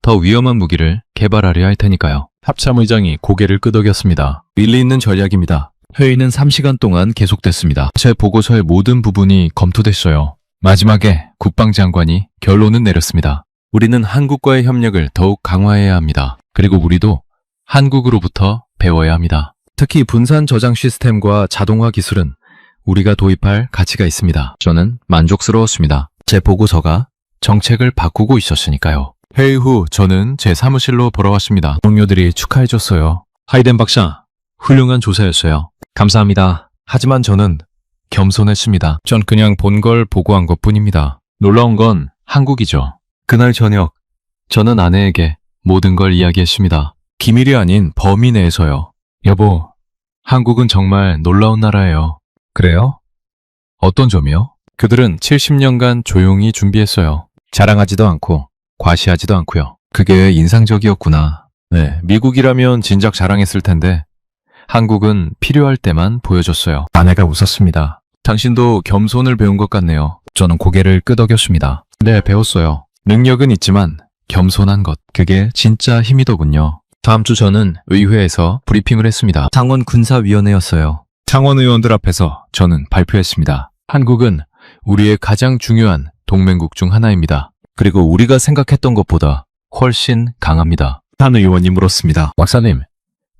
더 위험한 무기를 개발하려 할 테니까요. 합참의장이 고개를 끄덕였습니다. 일리 있는 전략입니다. 회의는 3시간 동안 계속됐습니다. 제 보고서의 모든 부분이 검토됐어요. 마지막에 국방장관이 결론을 내렸습니다. 우리는 한국과의 협력을 더욱 강화해야 합니다. 그리고 우리도 한국으로부터 배워야 합니다. 특히 분산 저장 시스템과 자동화 기술은 우리가 도입할 가치가 있습니다. 저는 만족스러웠습니다. 제 보고서가 정책을 바꾸고 있었으니까요. 회의 후 저는 제 사무실로 돌아왔습니다. 동료들이 축하해줬어요. 하이덴 박사, 훌륭한 조사였어요. 감사합니다. 하지만 저는 겸손했습니다. 전 그냥 본 걸 보고한 것뿐입니다. 놀라운 건 한국이죠. 그날 저녁, 저는 아내에게 모든 걸 이야기했습니다. 기밀이 아닌 범위 내에서요. 여보, 한국은 정말 놀라운 나라예요. 그래요? 어떤 점이요? 그들은 70년간 조용히 준비했어요. 자랑하지도 않고 과시하지도 않고요. 그게 인상적이었구나. 네, 미국이라면 진작 자랑했을 텐데 한국은 필요할 때만 보여줬어요. 아내가 웃었습니다. 당신도 겸손을 배운 것 같네요. 저는 고개를 끄덕였습니다. 네, 배웠어요. 능력은 있지만 겸손한 것, 그게 진짜 힘이더군요. 다음 주 저는 의회에서 브리핑을 했습니다. 상원 군사위원회였어요. 상원 의원들 앞에서 저는 발표했습니다. 한국은 우리의 가장 중요한 동맹국 중 하나입니다. 그리고 우리가 생각했던 것보다 훨씬 강합니다. 한 의원이 물었습니다. 박사님,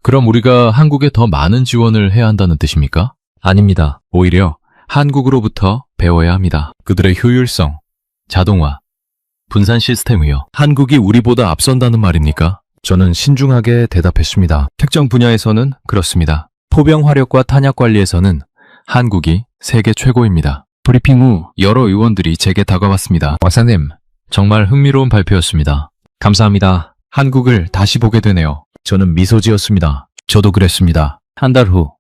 그럼 우리가 한국에 더 많은 지원을 해야 한다는 뜻입니까? 아닙니다. 오히려 한국으로부터 배워야 합니다. 그들의 효율성, 자동화, 분산 시스템이요. 한국이 우리보다 앞선다는 말입니까? 저는 신중하게 대답했습니다. 특정 분야에서는 그렇습니다. 포병 화력과 탄약 관리에서는 한국이 세계 최고입니다. 브리핑 후 여러 의원들이 제게 다가왔습니다. 박사님, 정말 흥미로운 발표였습니다. 감사합니다. 한국을 다시 보게 되네요. 저는 미소 지었습니다. 저도 그랬습니다. 한 달 후,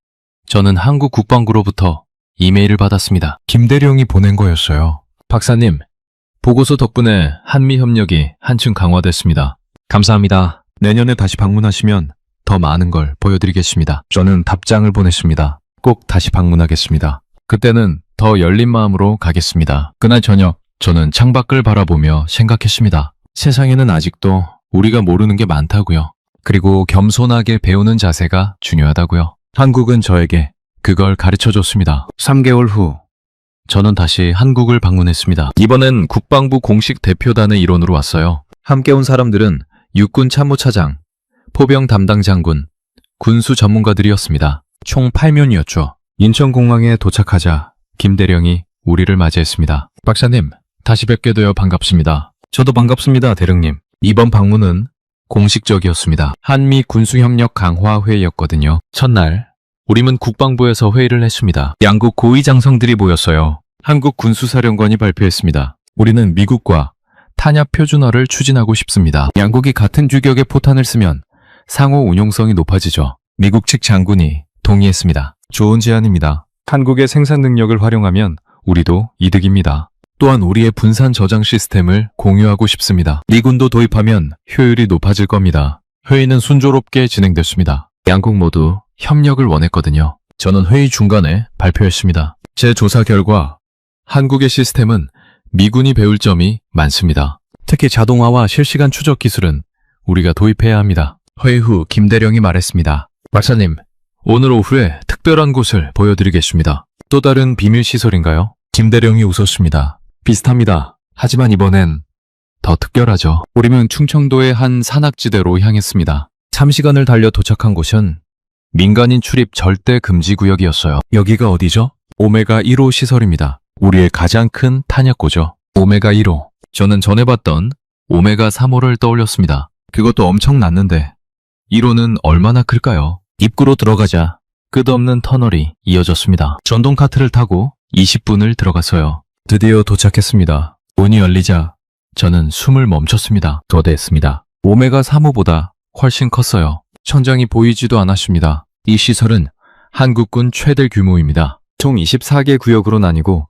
저는 한국 국방부로부터 이메일을 받았습니다. 김대령이 보낸 거였어요. 박사님, 보고서 덕분에 한미 협력이 한층 강화됐습니다. 감사합니다. 내년에 다시 방문하시면 더 많은 걸 보여드리겠습니다. 저는 답장을 보냈습니다. 꼭 다시 방문하겠습니다. 그때는 더 열린 마음으로 가겠습니다. 그날 저녁, 저는 창밖을 바라보며 생각했습니다. 세상에는 아직도 우리가 모르는 게 많다고요. 그리고 겸손하게 배우는 자세가 중요하다고요. 한국은 저에게 그걸 가르쳐줬습니다. 3개월 후, 저는 다시 한국을 방문했습니다. 이번엔 국방부 공식 대표단의 일원으로 왔어요. 함께 온 사람들은 육군 참모차장, 포병 담당 장군, 군수 전문가들이었습니다. 총 8명이었죠. 인천공항에 도착하자 김대령이 우리를 맞이했습니다. 박사님, 다시 뵙게 되어 반갑습니다. 저도 반갑습니다, 대령님. 이번 방문은 공식적이었습니다. 한미 군수협력 강화 회의였거든요. 첫날, 우리는 국방부에서 회의를 했습니다. 양국 고위장성들이 모였어요. 한국 군수사령관이 발표했습니다. 우리는 미국과 탄약 표준화를 추진하고 싶습니다. 양국이 같은 규격의 포탄을 쓰면 상호 운용성이 높아지죠. 미국 측 장군이 동의했습니다. 좋은 제안입니다. 한국의 생산 능력을 활용하면 우리도 이득입니다. 또한 우리의 분산 저장 시스템을 공유하고 싶습니다. 미군도 도입하면 효율이 높아질 겁니다. 회의는 순조롭게 진행됐습니다. 양국 모두 협력을 원했거든요. 저는 회의 중간에 발표했습니다. 제 조사 결과 한국의 시스템은 미군이 배울 점이 많습니다. 특히 자동화와 실시간 추적 기술은 우리가 도입해야 합니다. 회의 후 김대령이 말했습니다. 박사님, 오늘 오후에 특별한 곳을 보여드리겠습니다. 또 다른 비밀 시설인가요? 김대령이 웃었습니다. 비슷합니다. 하지만 이번엔 더 특별하죠. 우리는 충청도의 한 산악지대로 향했습니다. 3시간을 달려 도착한 곳은 민간인 출입 절대 금지 구역이었어요. 여기가 어디죠? 오메가 1호 시설입니다. 우리의 가장 큰 탄약고죠. 오메가 1호. 저는 전에 봤던 오메가 3호를 떠올렸습니다. 그것도 엄청났는데 1호는 얼마나 클까요? 입구로 들어가자 끝없는 터널이 이어졌습니다. 전동 카트를 타고 20분을 들어갔어요. 드디어 도착했습니다. 문이 열리자 저는 숨을 멈췄습니다. 거대했습니다. 오메가 3호보다 훨씬 컸어요. 천장이 보이지도 않았습니다. 이 시설은 한국군 최대 규모입니다. 총 24개 구역으로 나뉘고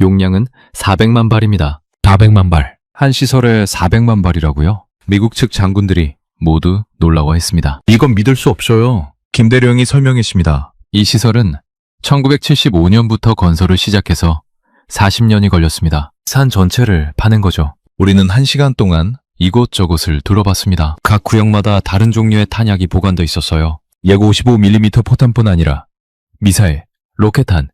용량은 400만 발입니다. 400만 발. 한 시설에 400만 발이라고요? 미국 측 장군들이 모두 놀라워했습니다. 이건 믿을 수 없어요. 김대령이 설명했습니다. 이 시설은 1975년부터 건설을 시작해서 40년이 걸렸습니다. 산 전체를 파낸 거죠. 우리는 1시간 동안 이곳저곳을 둘러봤습니다. 각 구역마다 다른 종류의 탄약이 보관돼 있었어요. 약 55mm 포탄뿐 아니라 미사일, 로켓탄,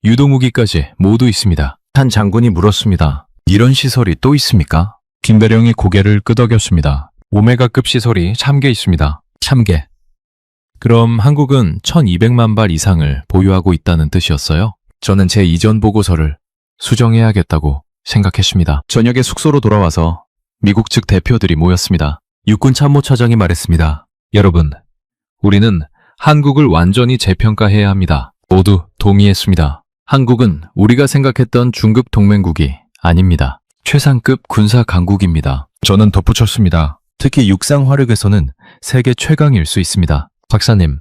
유도무기까지 모두 있습니다. 한 장군이 물었습니다. 이런 시설이 또 있습니까? 김대령이 고개를 끄덕였습니다. 오메가급 시설이 참개 있습니다. 참개. 그럼 한국은 1200만 발 이상을 보유하고 있다는 뜻이었어요? 저는 제 이전 보고서를 수정해야겠다고 생각했습니다. 저녁에 숙소로 돌아와서 미국 측 대표들이 모였습니다. 육군 참모차장이 말했습니다. 여러분, 우리는 한국을 완전히 재평가해야 합니다. 모두 동의했습니다. 한국은 우리가 생각했던 중급 동맹국이 아닙니다. 최상급 군사 강국입니다. 저는 덧붙였습니다. 특히 육상 화력에서는 세계 최강일 수 있습니다. 박사님,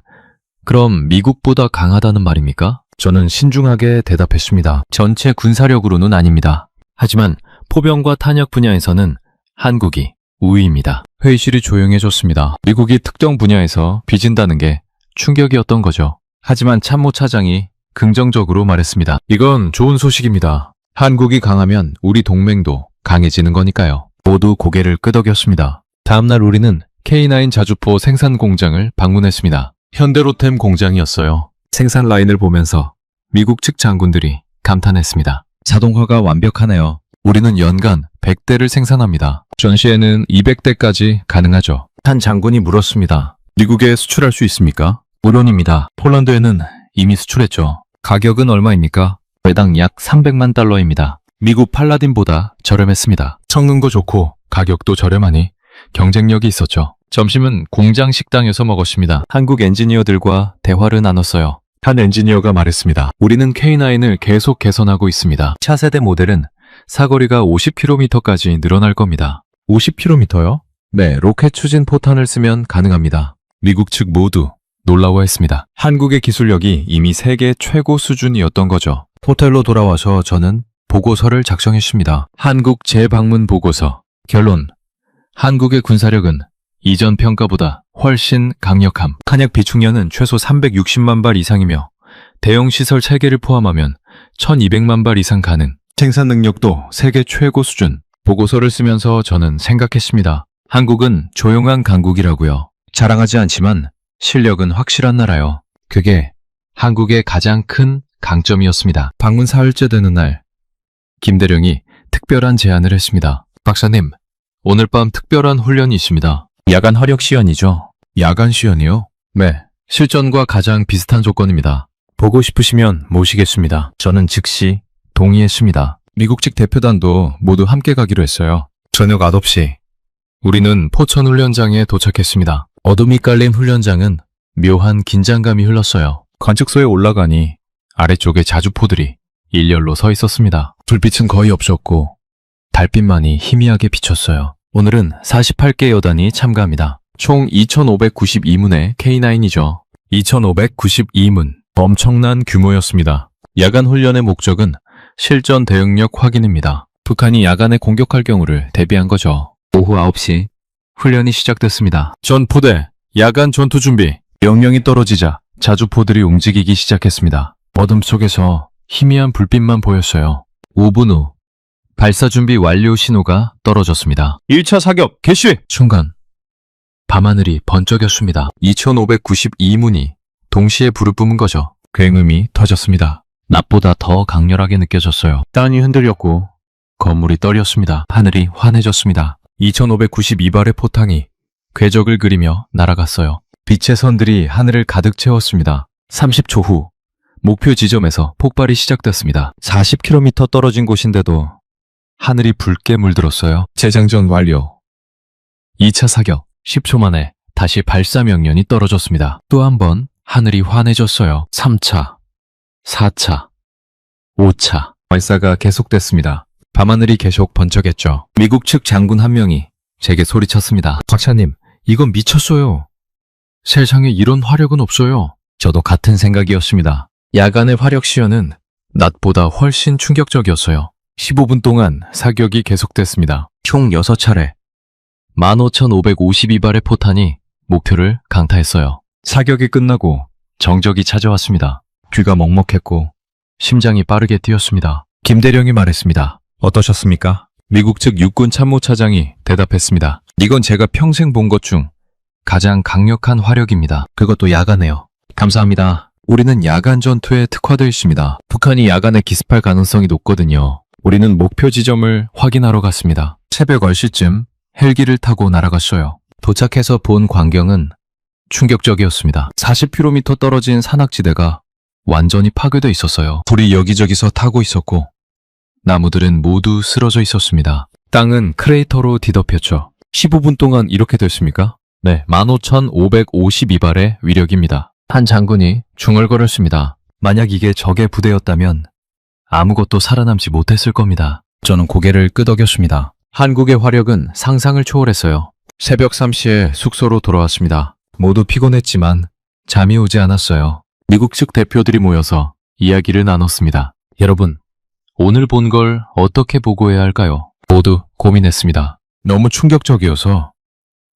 그럼 미국보다 강하다는 말입니까? 저는 신중하게 대답했습니다. 전체 군사력으로는 아닙니다. 하지만 포병과 탄약 분야에서는 한국이 우위입니다. 회의실이 조용해졌습니다. 미국이 특정 분야에서 빚진다는 게 충격이었던 거죠. 하지만 참모차장이 긍정적으로 말했습니다. 이건 좋은 소식입니다. 한국이 강하면 우리 동맹도 강해지는 거니까요. 모두 고개를 끄덕였습니다. 다음날 우리는 K9 자주포 생산 공장을 방문했습니다. 현대로템 공장이었어요. 생산 라인을 보면서 미국 측 장군들이 감탄했습니다. 자동화가 완벽하네요. 우리는 연간 100대를 생산합니다. 전시에는 200대까지 가능하죠. 한 장군이 물었습니다. 미국에 수출할 수 있습니까? 물론입니다. 폴란드에는 이미 수출했죠. 가격은 얼마입니까? 배당 약 300만 달러입니다. 미국 팔라딘보다 저렴했습니다. 성능도 좋고 가격도 저렴하니 경쟁력이 있었죠. 점심은 공장 식당에서 먹었습니다. 한국 엔지니어들과 대화를 나눴어요. 한 엔지니어가 말했습니다. 우리는 K9을 계속 개선하고 있습니다. 차세대 모델은 사거리가 50km까지 늘어날 겁니다. 50km요? 네, 로켓 추진 포탄을 쓰면 가능합니다. 미국 측 모두 놀라워했습니다. 한국의 기술력이 이미 세계 최고 수준이었던 거죠. 호텔로 돌아와서 저는 보고서를 작성했습니다. 한국 재방문 보고서. 결론. 한국의 군사력은 이전 평가보다 훨씬 강력함. 탄약 비축량은 최소 360만 발 이상이며 대형 시설 3개를 포함하면 1200만 발 이상 가능. 생산 능력도 세계 최고 수준. 보고서를 쓰면서 저는 생각했습니다. 한국은 조용한 강국이라고요. 자랑하지 않지만 실력은 확실한 나라요. 그게 한국의 가장 큰 강점이었습니다. 방문 4일째 되는 날, 김대령이 특별한 제안을 했습니다. 박사님, 오늘 밤 특별한 훈련이 있습니다. 야간 화력 시연이죠? 야간 시연이요? 네, 실전과 가장 비슷한 조건입니다. 보고 싶으시면 모시겠습니다. 저는 즉시 동의했습니다. 미국 측 대표단도 모두 함께 가기로 했어요. 저녁 9시, 우리는 포천 훈련장에 도착했습니다. 어둠이 깔린 훈련장은 묘한 긴장감이 흘렀어요. 관측소에 올라가니 아래쪽에 자주포들이 일렬로 서 있었습니다. 불빛은 거의 없었고 달빛만이 희미하게 비쳤어요. 오늘은 48개 여단이 참가합니다. 총 2592문의 K9이죠. 2592문. 엄청난 규모였습니다. 야간 훈련의 목적은 실전 대응력 확인입니다. 북한이 야간에 공격할 경우를 대비한 거죠. 오후 9시 훈련이 시작됐습니다. 전 포대 야간 전투 준비. 명령이 떨어지자 자주포들이 움직이기 시작했습니다. 어둠 속에서 희미한 불빛만 보였어요. 5분 후 발사 준비 완료 신호가 떨어졌습니다. 1차 사격 개시! 순간 밤하늘이 번쩍였습니다. 2592문이 동시에 불을 뿜은 거죠. 굉음이 터졌습니다. 낮보다 더 강렬하게 느껴졌어요. 땅이 흔들렸고 건물이 떨렸습니다. 하늘이 환해졌습니다. 2592발의 포탄이 궤적을 그리며 날아갔어요. 빛의 선들이 하늘을 가득 채웠습니다. 30초 후 목표 지점에서 폭발이 시작됐습니다. 40km 떨어진 곳인데도 하늘이 붉게 물들었어요. 재장전 완료. 2차 사격. 10초 만에 다시 발사 명령이 떨어졌습니다. 또 한 번 하늘이 환해졌어요. 3차, 4차, 5차. 발사가 계속됐습니다. 밤하늘이 계속 번쩍했죠. 미국 측 장군 한 명이 제게 소리쳤습니다. 박사님, 이건 미쳤어요. 세상에 이런 화력은 없어요. 저도 같은 생각이었습니다. 야간의 화력 시연은 낮보다 훨씬 충격적이었어요. 15분 동안 사격이 계속됐습니다. 총 6차례. 15,552발의 포탄이 목표를 강타했어요. 사격이 끝나고 정적이 찾아왔습니다. 귀가 먹먹했고 심장이 빠르게 뛰었습니다. 김대령이 말했습니다. 어떠셨습니까? 미국 측 육군 참모차장이 대답했습니다. 이건 제가 평생 본 것 중 가장 강력한 화력입니다. 그것도 야간에요. 감사합니다. 우리는 야간 전투에 특화되어 있습니다. 북한이 야간에 기습할 가능성이 높거든요. 우리는 목표 지점을 확인하러 갔습니다. 새벽 10시쯤 헬기를 타고 날아갔어요. 도착해서 본 광경은 충격적이었습니다. 40km 떨어진 산악지대가 완전히 파괴되어 있었어요. 불이 여기저기서 타고 있었고 나무들은 모두 쓰러져 있었습니다. 땅은 크레이터로 뒤덮였죠. 15분 동안 이렇게 됐습니까? 네, 15,552발의 위력입니다. 한 장군이 중얼거렸습니다. 만약 이게 적의 부대였다면 아무것도 살아남지 못했을 겁니다. 저는 고개를 끄덕였습니다. 한국의 화력은 상상을 초월했어요. 새벽 3시에 숙소로 돌아왔습니다. 모두 피곤했지만 잠이 오지 않았어요. 미국 측 대표들이 모여서 이야기를 나눴습니다. 여러분, 오늘 본 걸 어떻게 보고해야 할까요? 모두 고민했습니다. 너무 충격적이어서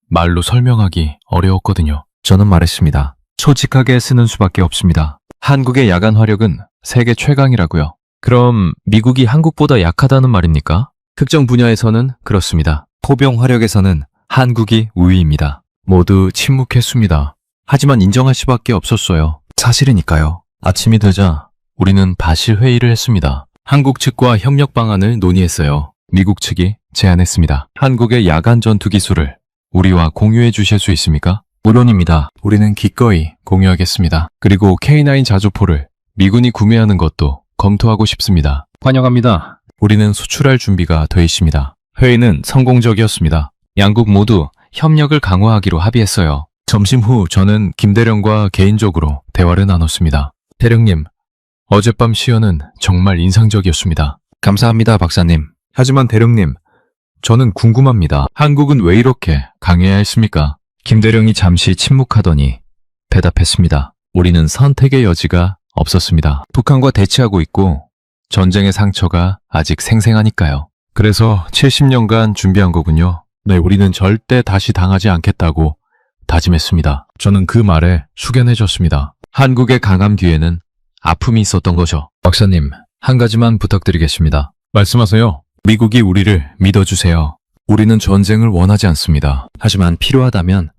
말로 설명하기 어려웠거든요. 저는 말했습니다. 솔직하게 쓰는 수밖에 없습니다. 한국의 야간 화력은 세계 최강이라고요. 그럼 미국이 한국보다 약하다는 말입니까? 특정 분야에서는 그렇습니다. 포병 화력에서는 한국이 우위입니다. 모두 침묵했습니다. 하지만 인정할 수밖에 없었어요. 사실이니까요. 아침이 되자 우리는 다시 회의를 했습니다. 한국 측과 협력 방안을 논의했어요. 미국 측이 제안했습니다. 한국의 야간 전투 기술을 우리와 공유해 주실 수 있습니까? 물론입니다. 우리는 기꺼이 공유하겠습니다. 그리고 K9 자주포를 미군이 구매하는 것도 검토하고 싶습니다. 환영합니다. 우리는 수출할 준비가 돼 있습니다. 회의는 성공적이었습니다. 양국 모두 협력을 강화하기로 합의했어요. 점심 후 저는 김대령과 개인적으로 대화를 나눴습니다. 대령님, 어젯밤 시연은 정말 인상적이었습니다. 감사합니다, 박사님. 하지만 대령님, 저는 궁금합니다. 한국은 왜 이렇게 강해야 했습니까? 김대령이 잠시 침묵하더니 대답했습니다. 우리는 선택의 여지가 없었습니다. 북한과 대치하고 있고 전쟁의 상처가 아직 생생하니까요. 그래서 70년간 준비한 거군요. 네, 우리는 절대 다시 당하지 않겠다고 다짐했습니다. 저는 그 말에 숙연해졌습니다. 한국의 강함 뒤에는 아픔이 있었던 거죠. 박사님, 한 가지만 부탁드리겠습니다. 말씀하세요. 미국이 우리를 믿어주세요. 우리는 전쟁을 원하지 않습니다. 하지만 필요하다면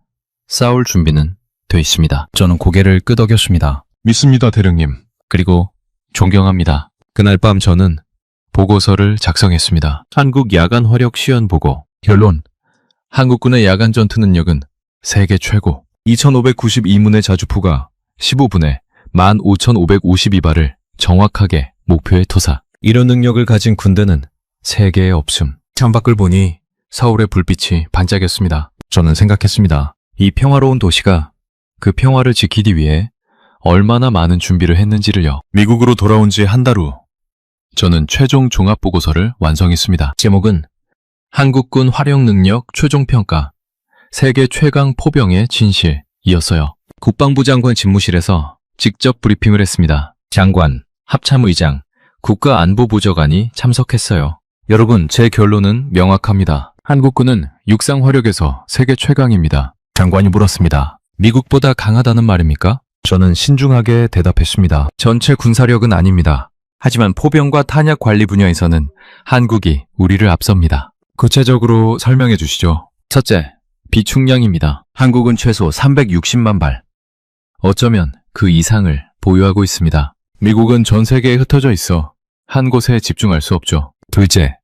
싸울 준비는 돼 있습니다. 저는 고개를 끄덕였습니다. 믿습니다, 대령님. 그리고 존경합니다. 그날 밤 저는 보고서를 작성했습니다. 한국 야간 화력 시연 보고. 결론. 한국군의 야간 전투 능력은 세계 최고. 2592문의 자주포가 15분에 15,552발을 정확하게 목표에 투사. 이런 능력을 가진 군대는 세계에 없음. 창밖을 보니 서울의 불빛이 반짝였습니다. 저는 생각했습니다. 이 평화로운 도시가 그 평화를 지키기 위해 얼마나 많은 준비를 했는지를요. 미국으로 돌아온 지 한 달 후 저는 최종 종합보고서를 완성했습니다. 제목은 한국군 화력 능력 최종평가 세계 최강 포병의 진실이었어요. 국방부 장관 집무실에서 직접 브리핑을 했습니다. 장관, 합참의장, 국가안보보좌관이 참석했어요. 여러분, 제 결론은 명확합니다. 한국군은 육상 화력에서 세계 최강입니다. 장관이 물었습니다. 미국보다 강하다는 말입니까? 저는 신중하게 대답했습니다. 전체 군사력은 아닙니다. 하지만 포병과 탄약 관리 분야에서는 한국이 우리를 앞섭니다. 구체적으로 설명해 주시죠. 첫째, 비축량입니다. 한국은 최소 360만 발. 어쩌면 그 이상을 보유하고 있습니다. 미국은 전 세계에 흩어져 있어 한 곳에 집중할 수 없죠. 둘째,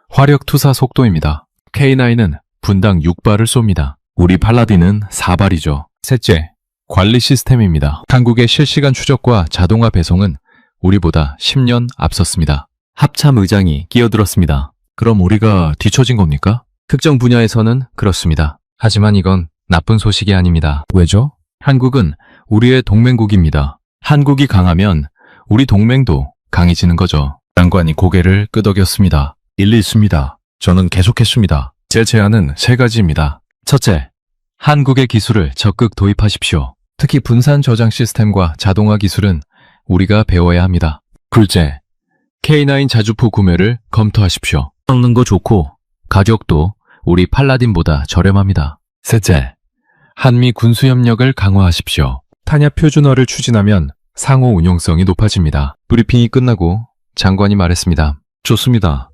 화력 투사 속도입니다. K9은 분당 6발을 쏩니다. 우리 팔라딘은 4발이죠. 셋째, 관리 시스템입니다. 한국의 실시간 추적과 자동화 배송은 우리보다 10년 앞섰습니다. 합참 의장이 끼어들었습니다. 그럼 우리가 뒤처진 겁니까? 특정 분야에서는 그렇습니다. 하지만 이건 나쁜 소식이 아닙니다. 왜죠? 한국은 우리의 동맹국입니다. 한국이 강하면 우리 동맹도 강해지는 거죠. 장관이 고개를 끄덕였습니다. 일리 있습니다. 저는 계속했습니다. 제 제안은 3가지입니다. 첫째, 한국의 기술을 적극 도입하십시오. 특히 분산 저장 시스템과 자동화 기술은 우리가 배워야 합니다. 둘째, K9 자주포 구매를 검토하십시오. 먹는 거 좋고 가격도 우리 팔라딘보다 저렴합니다. 셋째, 한미 군수협력을 강화하십시오. 탄약 표준화를 추진하면 상호 운용성이 높아집니다. 브리핑이 끝나고 장관이 말했습니다. 좋습니다.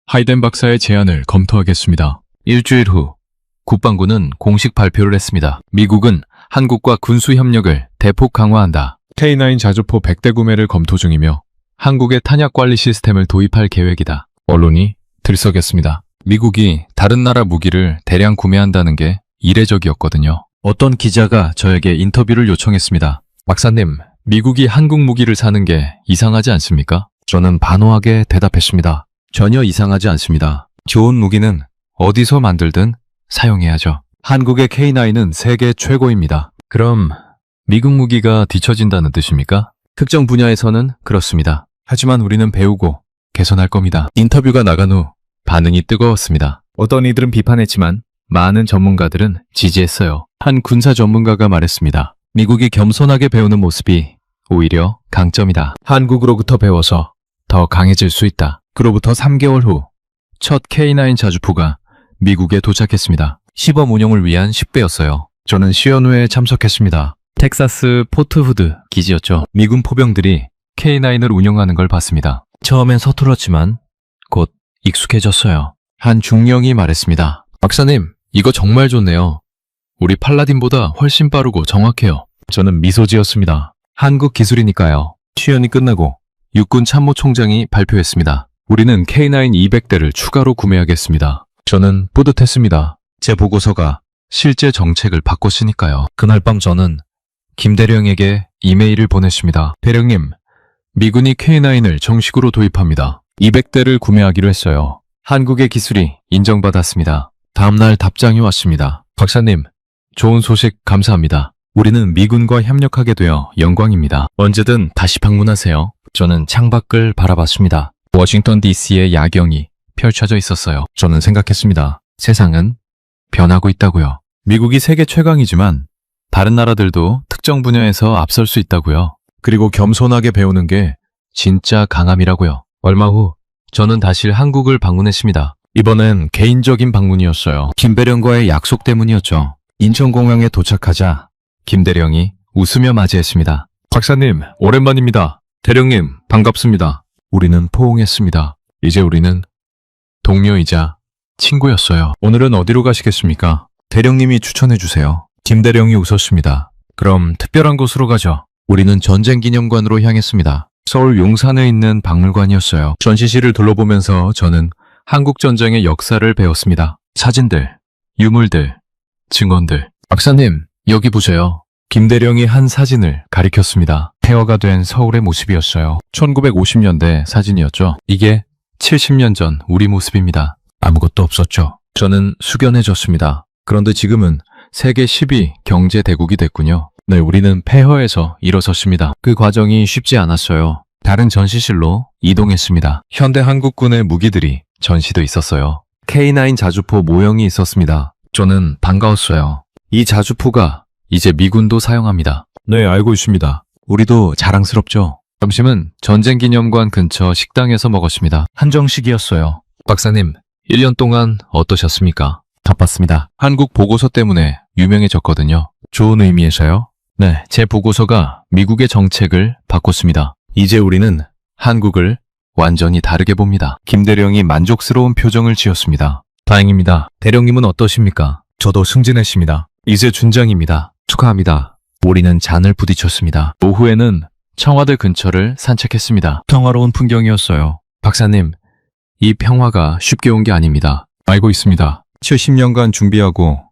하이덴 박사의 제안을 검토하겠습니다. 일주일 후 국방부는 공식 발표를 했습니다. 미국은 한국과 군수협력을 대폭 강화한다. K9 자주포 100대 구매를 검토 중이며 한국의 탄약 관리 시스템을 도입할 계획이다. 언론이 들썩였습니다. 미국이 다른 나라 무기를 대량 구매한다는 게 이례적이었거든요. 어떤 기자가 저에게 인터뷰를 요청했습니다. 박사님, 미국이 한국 무기를 사는 게 이상하지 않습니까? 저는 단호하게 대답했습니다. 전혀 이상하지 않습니다. 좋은 무기는 어디서 만들든 사용해야죠. 한국의 K9은 세계 최고입니다. 그럼 미국 무기가 뒤처진다는 뜻입니까? 특정 분야에서는 그렇습니다. 하지만 우리는 배우고 개선할 겁니다. 인터뷰가 나간 후 반응이 뜨거웠습니다. 어떤 이들은 비판했지만 많은 전문가들은 지지했어요. 한 군사 전문가가 말했습니다. 미국이 겸손하게 배우는 모습이 오히려 강점이다. 한국으로부터 배워서 더 강해질 수 있다. 그로부터 3개월 후 첫 K9 자주포가 미국에 도착했습니다. 시범 운영을 위한 10배였어요. 저는 시연회에 참석했습니다. 텍사스 포트 후드 기지였죠. 미군 포병들이 K9을 운영하는 걸 봤습니다. 처음엔 서툴렀지만 곧 익숙해졌어요. 한 중령이 말했습니다. 박사님, 이거 정말 좋네요. 우리 팔라딘보다 훨씬 빠르고 정확해요. 저는 미소 지었습니다. 한국 기술이니까요. 시연이 끝나고 육군 참모총장이 발표했습니다. 우리는 K9 200대를 추가로 구매하겠습니다. 저는 뿌듯했습니다. 제 보고서가 실제 정책을 바꿨으니까요. 그날 밤 저는 김 대령에게 이메일을 보냈습니다. 대령님, 미군이 K9을 정식으로 도입합니다. 200대를 구매하기로 했어요. 한국의 기술이 인정받았습니다. 다음날 답장이 왔습니다. 박사님, 좋은 소식 감사합니다. 우리는 미군과 협력하게 되어 영광입니다. 언제든 다시 방문하세요. 저는 창밖을 바라봤습니다. 워싱턴 DC의 야경이 펼쳐져 있었어요. 저는 생각했습니다. 세상은 변하고 있다고요. 미국이 세계 최강이지만 다른 나라들도 특정 분야에서 앞설 수 있다고요. 그리고 겸손하게 배우는 게 진짜 강함이라고요. 얼마 후 저는 다시 한국을 방문했습니다. 이번엔 개인적인 방문이었어요. 김대령과의 약속 때문이었죠. 인천공항에 도착하자 김대령이 웃으며 맞이했습니다. 박사님, 오랜만입니다. 대령님, 반갑습니다. 우리는 포옹했습니다. 이제 우리는 동료이자 친구였어요. 오늘은 어디로 가시겠습니까? 대령님이 추천해주세요. 김대령이 웃었습니다. 그럼 특별한 곳으로 가죠. 우리는 전쟁기념관으로 향했습니다. 서울 용산에 있는 박물관이었어요. 전시실을 둘러보면서 저는 한국전쟁의 역사를 배웠습니다. 사진들, 유물들, 증언들. 박사님, 여기 보세요. 김대령이 한 사진을 가리켰습니다. 폐허가 된 서울의 모습이었어요. 1950년대 사진이었죠. 이게 70년 전 우리 모습입니다. 아무것도 없었죠. 저는 숙연해졌습니다. 그런데 지금은 세계 10위 경제 대국이 됐군요. 네, 우리는 폐허에서 일어섰습니다. 그 과정이 쉽지 않았어요. 다른 전시실로 이동했습니다. 현대 한국군의 무기들이 전시돼 있었어요. K9 자주포 모형이 있었습니다. 저는 반가웠어요. 이 자주포가 이제 미군도 사용합니다. 네, 알고 있습니다. 우리도 자랑스럽죠. 점심은 전쟁기념관 근처 식당에서 먹었습니다. 한정식이었어요. 박사님, 1년 동안 어떠셨습니까? 바빴습니다. 한국 보고서 때문에 유명해졌거든요. 좋은 의미에서요? 네, 제 보고서가 미국의 정책을 바꿨습니다. 이제 우리는 한국을 완전히 다르게 봅니다. 김대령이 만족스러운 표정을 지었습니다. 다행입니다. 대령님은 어떠십니까? 저도 승진했습니다. 이제 준장입니다. 축하합니다. 우리는 잔을 부딪혔습니다. 오후에는 청와대 근처를 산책했습니다. 평화로운 풍경이었어요. 박사님, 이 평화가 쉽게 온 게 아닙니다. 알고 있습니다. 70년간 준비하고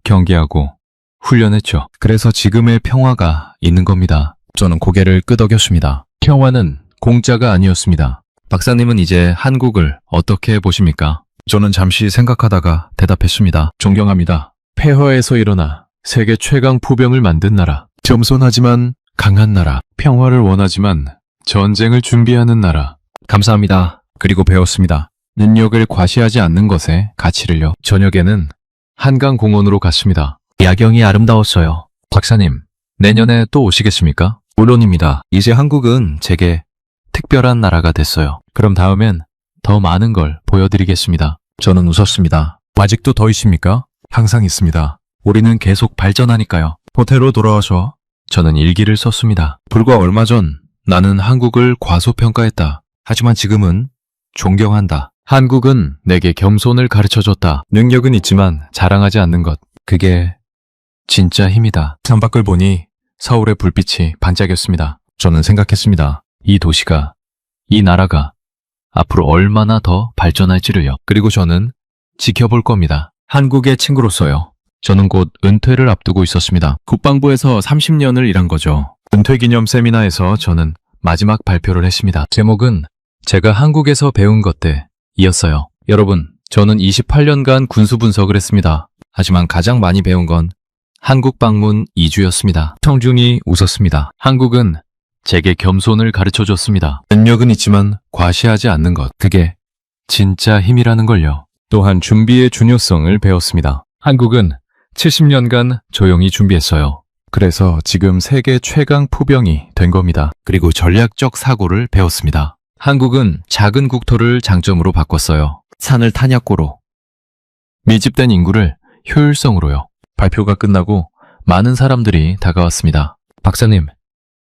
경계하고 훈련했죠. 그래서 지금의 평화가 있는 겁니다. 저는 고개를 끄덕였습니다. 평화는 공짜가 아니었습니다. 박사님은 이제 한국을 어떻게 보십니까? 저는 잠시 생각하다가 대답했습니다. 존경합니다. 폐허에서 일어나 세계 최강 포병을 만든 나라. 겸손하지만 강한 나라. 평화를 원하지만 전쟁을 준비하는 나라. 감사합니다. 그리고 배웠습니다. 능력을 과시하지 않는 것에 가치를요. 저녁에는 한강공원으로 갔습니다. 야경이 아름다웠어요. 박사님, 내년에 또 오시겠습니까? 물론입니다. 이제 한국은 제게 특별한 나라가 됐어요. 그럼 다음엔 더 많은 걸 보여드리겠습니다. 저는 웃었습니다. 아직도 더 있습니까? 항상 있습니다. 우리는 계속 발전하니까요. 호텔로 돌아와서 저는 일기를 썼습니다. 불과 얼마 전 나는 한국을 과소평가했다. 하지만 지금은 존경한다. 한국은 내게 겸손을 가르쳐줬다. 능력은 있지만 자랑하지 않는 것. 그게 진짜 힘이다. 창밖을 보니 서울의 불빛이 반짝였습니다. 저는 생각했습니다. 이 도시가, 이 나라가 앞으로 얼마나 더 발전할지를요. 그리고 저는 지켜볼 겁니다. 한국의 친구로서요. 저는 곧 은퇴를 앞두고 있었습니다. 국방부에서 30년을 일한 거죠. 은퇴 기념 세미나에서 저는 마지막 발표를 했습니다. 제목은 제가 한국에서 배운 것들이었어요. 여러분, 저는 28년간 군수 분석을 했습니다. 하지만 가장 많이 배운 건 한국 방문 2주였습니다. 청중이 웃었습니다. 한국은 제게 겸손을 가르쳐줬습니다. 능력은 있지만 과시하지 않는 것. 그게 진짜 힘이라는 걸요. 또한 준비의 중요성을 배웠습니다. 한국은 70년간 조용히 준비했어요. 그래서 지금 세계 최강 포병이 된 겁니다. 그리고 전략적 사고를 배웠습니다. 한국은 작은 국토를 장점으로 바꿨어요. 산을 탄약고로, 밀집된 인구를 효율성으로요. 발표가 끝나고 많은 사람들이 다가왔습니다. 박사님,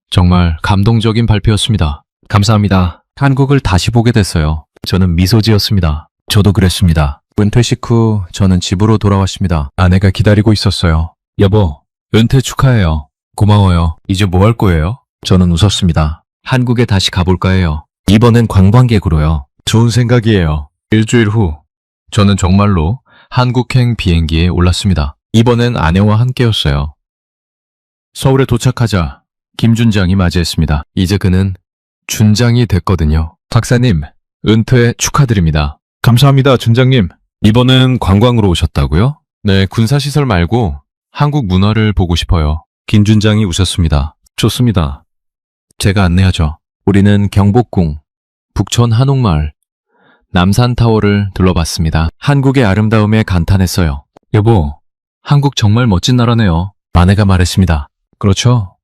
정말 감동적인 발표였습니다. 감사합니다. 한국을 다시 보게 됐어요. 저는 미소 지었습니다. 저도 그랬습니다. 은퇴식 후 저는 집으로 돌아왔습니다. 아내가 기다리고 있었어요. 여보, 은퇴 축하해요. 고마워요. 이제 뭐 할 거예요? 저는 웃었습니다. 한국에 다시 가볼까 해요. 이번엔 관광객으로요. 좋은 생각이에요. 일주일 후 저는 정말로 한국행 비행기에 올랐습니다. 이번엔 아내와 함께였어요. 서울에 도착하자 김준장이 맞이했습니다. 이제 그는 준장이 됐거든요. 박사님, 은퇴 축하드립니다. 감사합니다, 준장님. 이번엔 관광으로 오셨다고요? 네, 군사시설 말고 한국 문화를 보고 싶어요. 김 준장이 웃었습니다. 좋습니다. 제가 안내하죠. 우리는 경복궁, 북촌 한옥마을, 남산타워를 둘러봤습니다. 한국의 아름다움에 감탄했어요. 여보, 한국 정말 멋진 나라네요. 아내가 말했습니다. 그렇죠?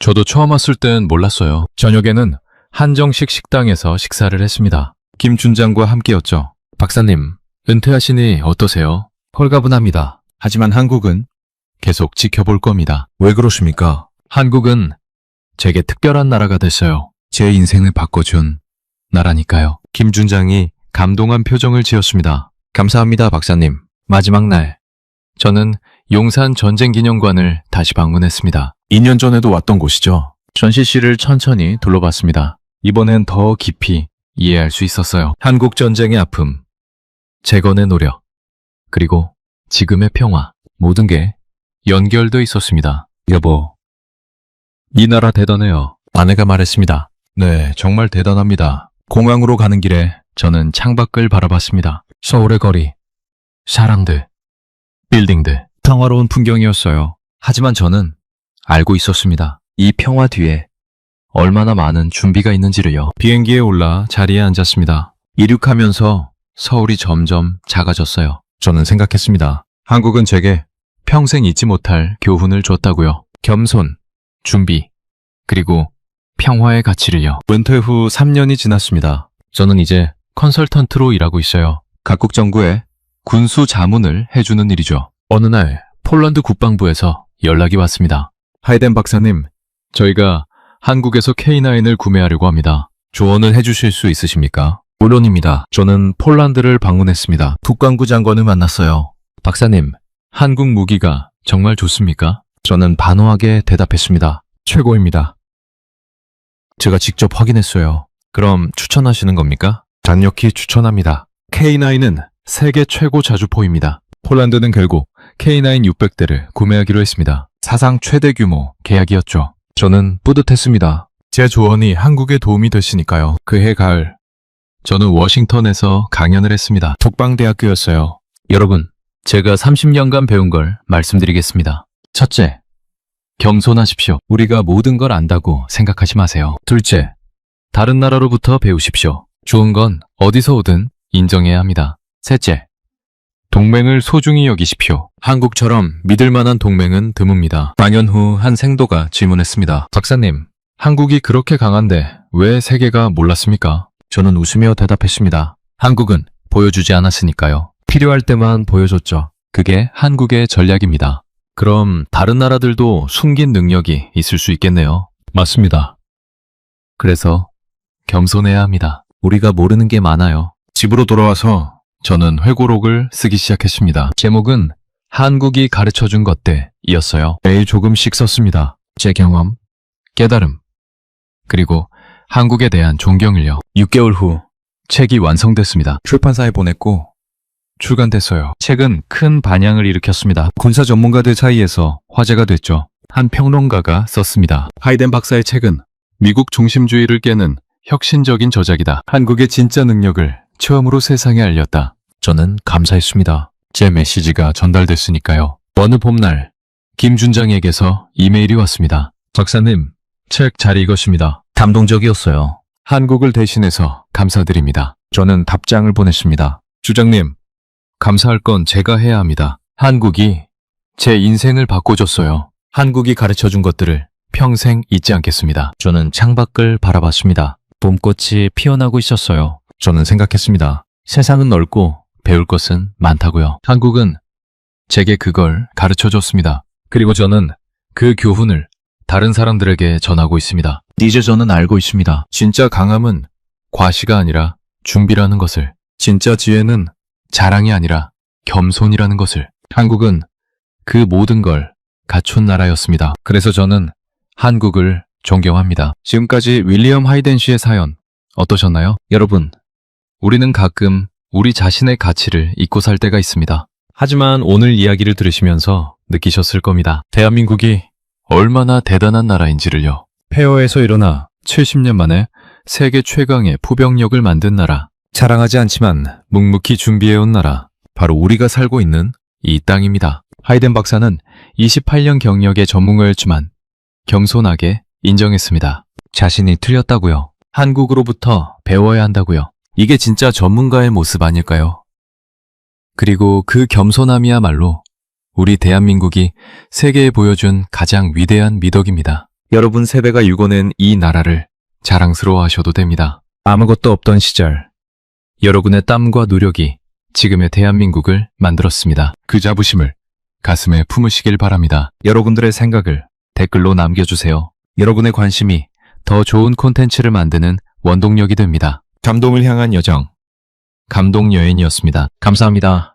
저도 처음 왔을 땐 몰랐어요. 저녁에는 한정식 식당에서 식사를 했습니다. 김 준장과 함께였죠. 박사님, 은퇴하시니 어떠세요? 홀가분합니다. 하지만 한국은 계속 지켜볼 겁니다. 왜 그러십니까? 한국은 제게 특별한 나라가 됐어요. 제 인생을 바꿔준 나라니까요. 김 준장이 감동한 표정을 지었습니다. 감사합니다, 박사님. 마지막 날, 저는 용산 전쟁기념관을 다시 방문했습니다. 2년 전에도 왔던 곳이죠. 전시실을 천천히 둘러봤습니다. 이번엔 더 깊이 이해할 수 있었어요. 한국 전쟁의 아픔, 재건의 노력, 그리고 지금의 평화, 모든 게 연결돼 있었습니다. 여보, 이 나라 대단해요. 아내가 말했습니다. 네, 정말 대단합니다. 공항으로 가는 길에 저는 창밖을 바라봤습니다. 서울의 거리, 사람들, 빌딩들, 평화로운 풍경이었어요. 하지만 저는 알고 있었습니다. 이 평화 뒤에 얼마나 많은 준비가 있는지를요. 비행기에 올라 자리에 앉았습니다. 이륙하면서 서울이 점점 작아졌어요. 저는 생각했습니다. 한국은 제게 평생 잊지 못할 교훈을 줬다고요. 겸손, 준비, 그리고 평화의 가치를요. 은퇴 후 3년이 지났습니다. 저는 이제 컨설턴트로 일하고 있어요. 각국 정부에 군수 자문을 해주는 일이죠. 어느 날 폴란드 국방부에서 연락이 왔습니다. 하이덴 박사님, 저희가 한국에서 K9을 구매하려고 합니다. 조언을 해주실 수 있으십니까? 물론입니다. 저는 폴란드를 방문했습니다. 국방부 장관을 만났어요. 박사님, 한국 무기가 정말 좋습니까? 저는 단호하게 대답했습니다. 최고입니다. 제가 직접 확인했어요. 그럼 추천하시는 겁니까? 강력히 추천합니다. K9은 세계 최고 자주포입니다. 폴란드는 결국 K9 600대를 구매하기로 했습니다. 사상 최대 규모 계약이었죠. 저는 뿌듯했습니다. 제 조언이 한국에 도움이 되시니까요. 그해 가을, 저는 워싱턴에서 강연을 했습니다. 독방대학교였어요. 여러분, 제가 30년간 배운 걸 말씀드리겠습니다. 첫째, 겸손하십시오. 우리가 모든 걸 안다고 생각하지 마세요. 둘째, 다른 나라로부터 배우십시오. 좋은 건 어디서 오든 인정해야 합니다. 셋째, 동맹을 소중히 여기십시오. 한국처럼 믿을 만한 동맹은 드뭅니다. 방연 후 한 생도가 질문했습니다. 박사님, 한국이 그렇게 강한데 왜 세계가 몰랐습니까? 저는 웃으며 대답했습니다. 한국은 보여주지 않았으니까요. 필요할 때만 보여줬죠. 그게 한국의 전략입니다. 그럼 다른 나라들도 숨긴 능력이 있을 수 있겠네요. 맞습니다. 그래서 겸손해야 합니다. 우리가 모르는 게 많아요. 집으로 돌아와서 저는 회고록을 쓰기 시작했습니다. 제목은 한국이 가르쳐준 것들이었어요. 매일 조금씩 썼습니다. 제 경험, 깨달음, 그리고 한국에 대한 존경을요. 6개월 후 책이 완성됐습니다. 출판사에 보냈고 출간됐어요. 책은 큰 반향을 일으켰습니다. 군사 전문가들 사이에서 화제가 됐죠. 한 평론가가 썼습니다. 하이덴 박사의 책은 미국 중심주의를 깨는 혁신적인 저작이다. 한국의 진짜 능력을 처음으로 세상에 알렸다. 저는 감사했습니다. 제 메시지가 전달됐으니까요. 어느 봄날 김준장에게서 이메일이 왔습니다. 박사님, 책 잘 읽었습니다. 감동적이었어요. 한국을 대신해서 감사드립니다. 저는 답장을 보냈습니다. 주장님, 감사할 건 제가 해야 합니다. 한국이 제 인생을 바꿔줬어요. 한국이 가르쳐준 것들을 평생 잊지 않겠습니다. 저는 창밖을 바라봤습니다. 봄꽃이 피어나고 있었어요. 저는 생각했습니다. 세상은 넓고 배울 것은 많다고요. 한국은 제게 그걸 가르쳐줬습니다. 그리고 저는 그 교훈을 다른 사람들에게 전하고 있습니다. 이제 저는 알고 있습니다. 진짜 강함은 과시가 아니라 준비라는 것을, 진짜 지혜는 자랑이 아니라 겸손이라는 것을. 한국은 그 모든 걸 갖춘 나라였습니다. 그래서 저는 한국을 존경합니다. 지금까지 윌리엄 하이덴 씨의 사연 어떠셨나요? 여러분, 우리는 가끔 우리 자신의 가치를 잊고 살 때가 있습니다. 하지만 오늘 이야기를 들으시면서 느끼셨을 겁니다. 대한민국이 얼마나 대단한 나라인지를요. 폐허에서 일어나 70년 만에 세계 최강의 포병력을 만든 나라. 자랑하지 않지만 묵묵히 준비해온 나라. 바로 우리가 살고 있는 이 땅입니다. 하이덴 박사는 28년 경력의 전문가였지만 겸손하게 인정했습니다. 자신이 틀렸다고요. 한국으로부터 배워야 한다고요. 이게 진짜 전문가의 모습 아닐까요? 그리고 그 겸손함이야말로 우리 대한민국이 세계에 보여준 가장 위대한 미덕입니다. 여러분 세대가 일궈낸 이 나라를 자랑스러워하셔도 됩니다. 아무것도 없던 시절, 여러분의 땀과 노력이 지금의 대한민국을 만들었습니다. 그 자부심을 가슴에 품으시길 바랍니다. 여러분들의 생각을 댓글로 남겨주세요. 여러분의 관심이 더 좋은 콘텐츠를 만드는 원동력이 됩니다. 감동을 향한 여정, 감동 여인이었습니다. 감사합니다.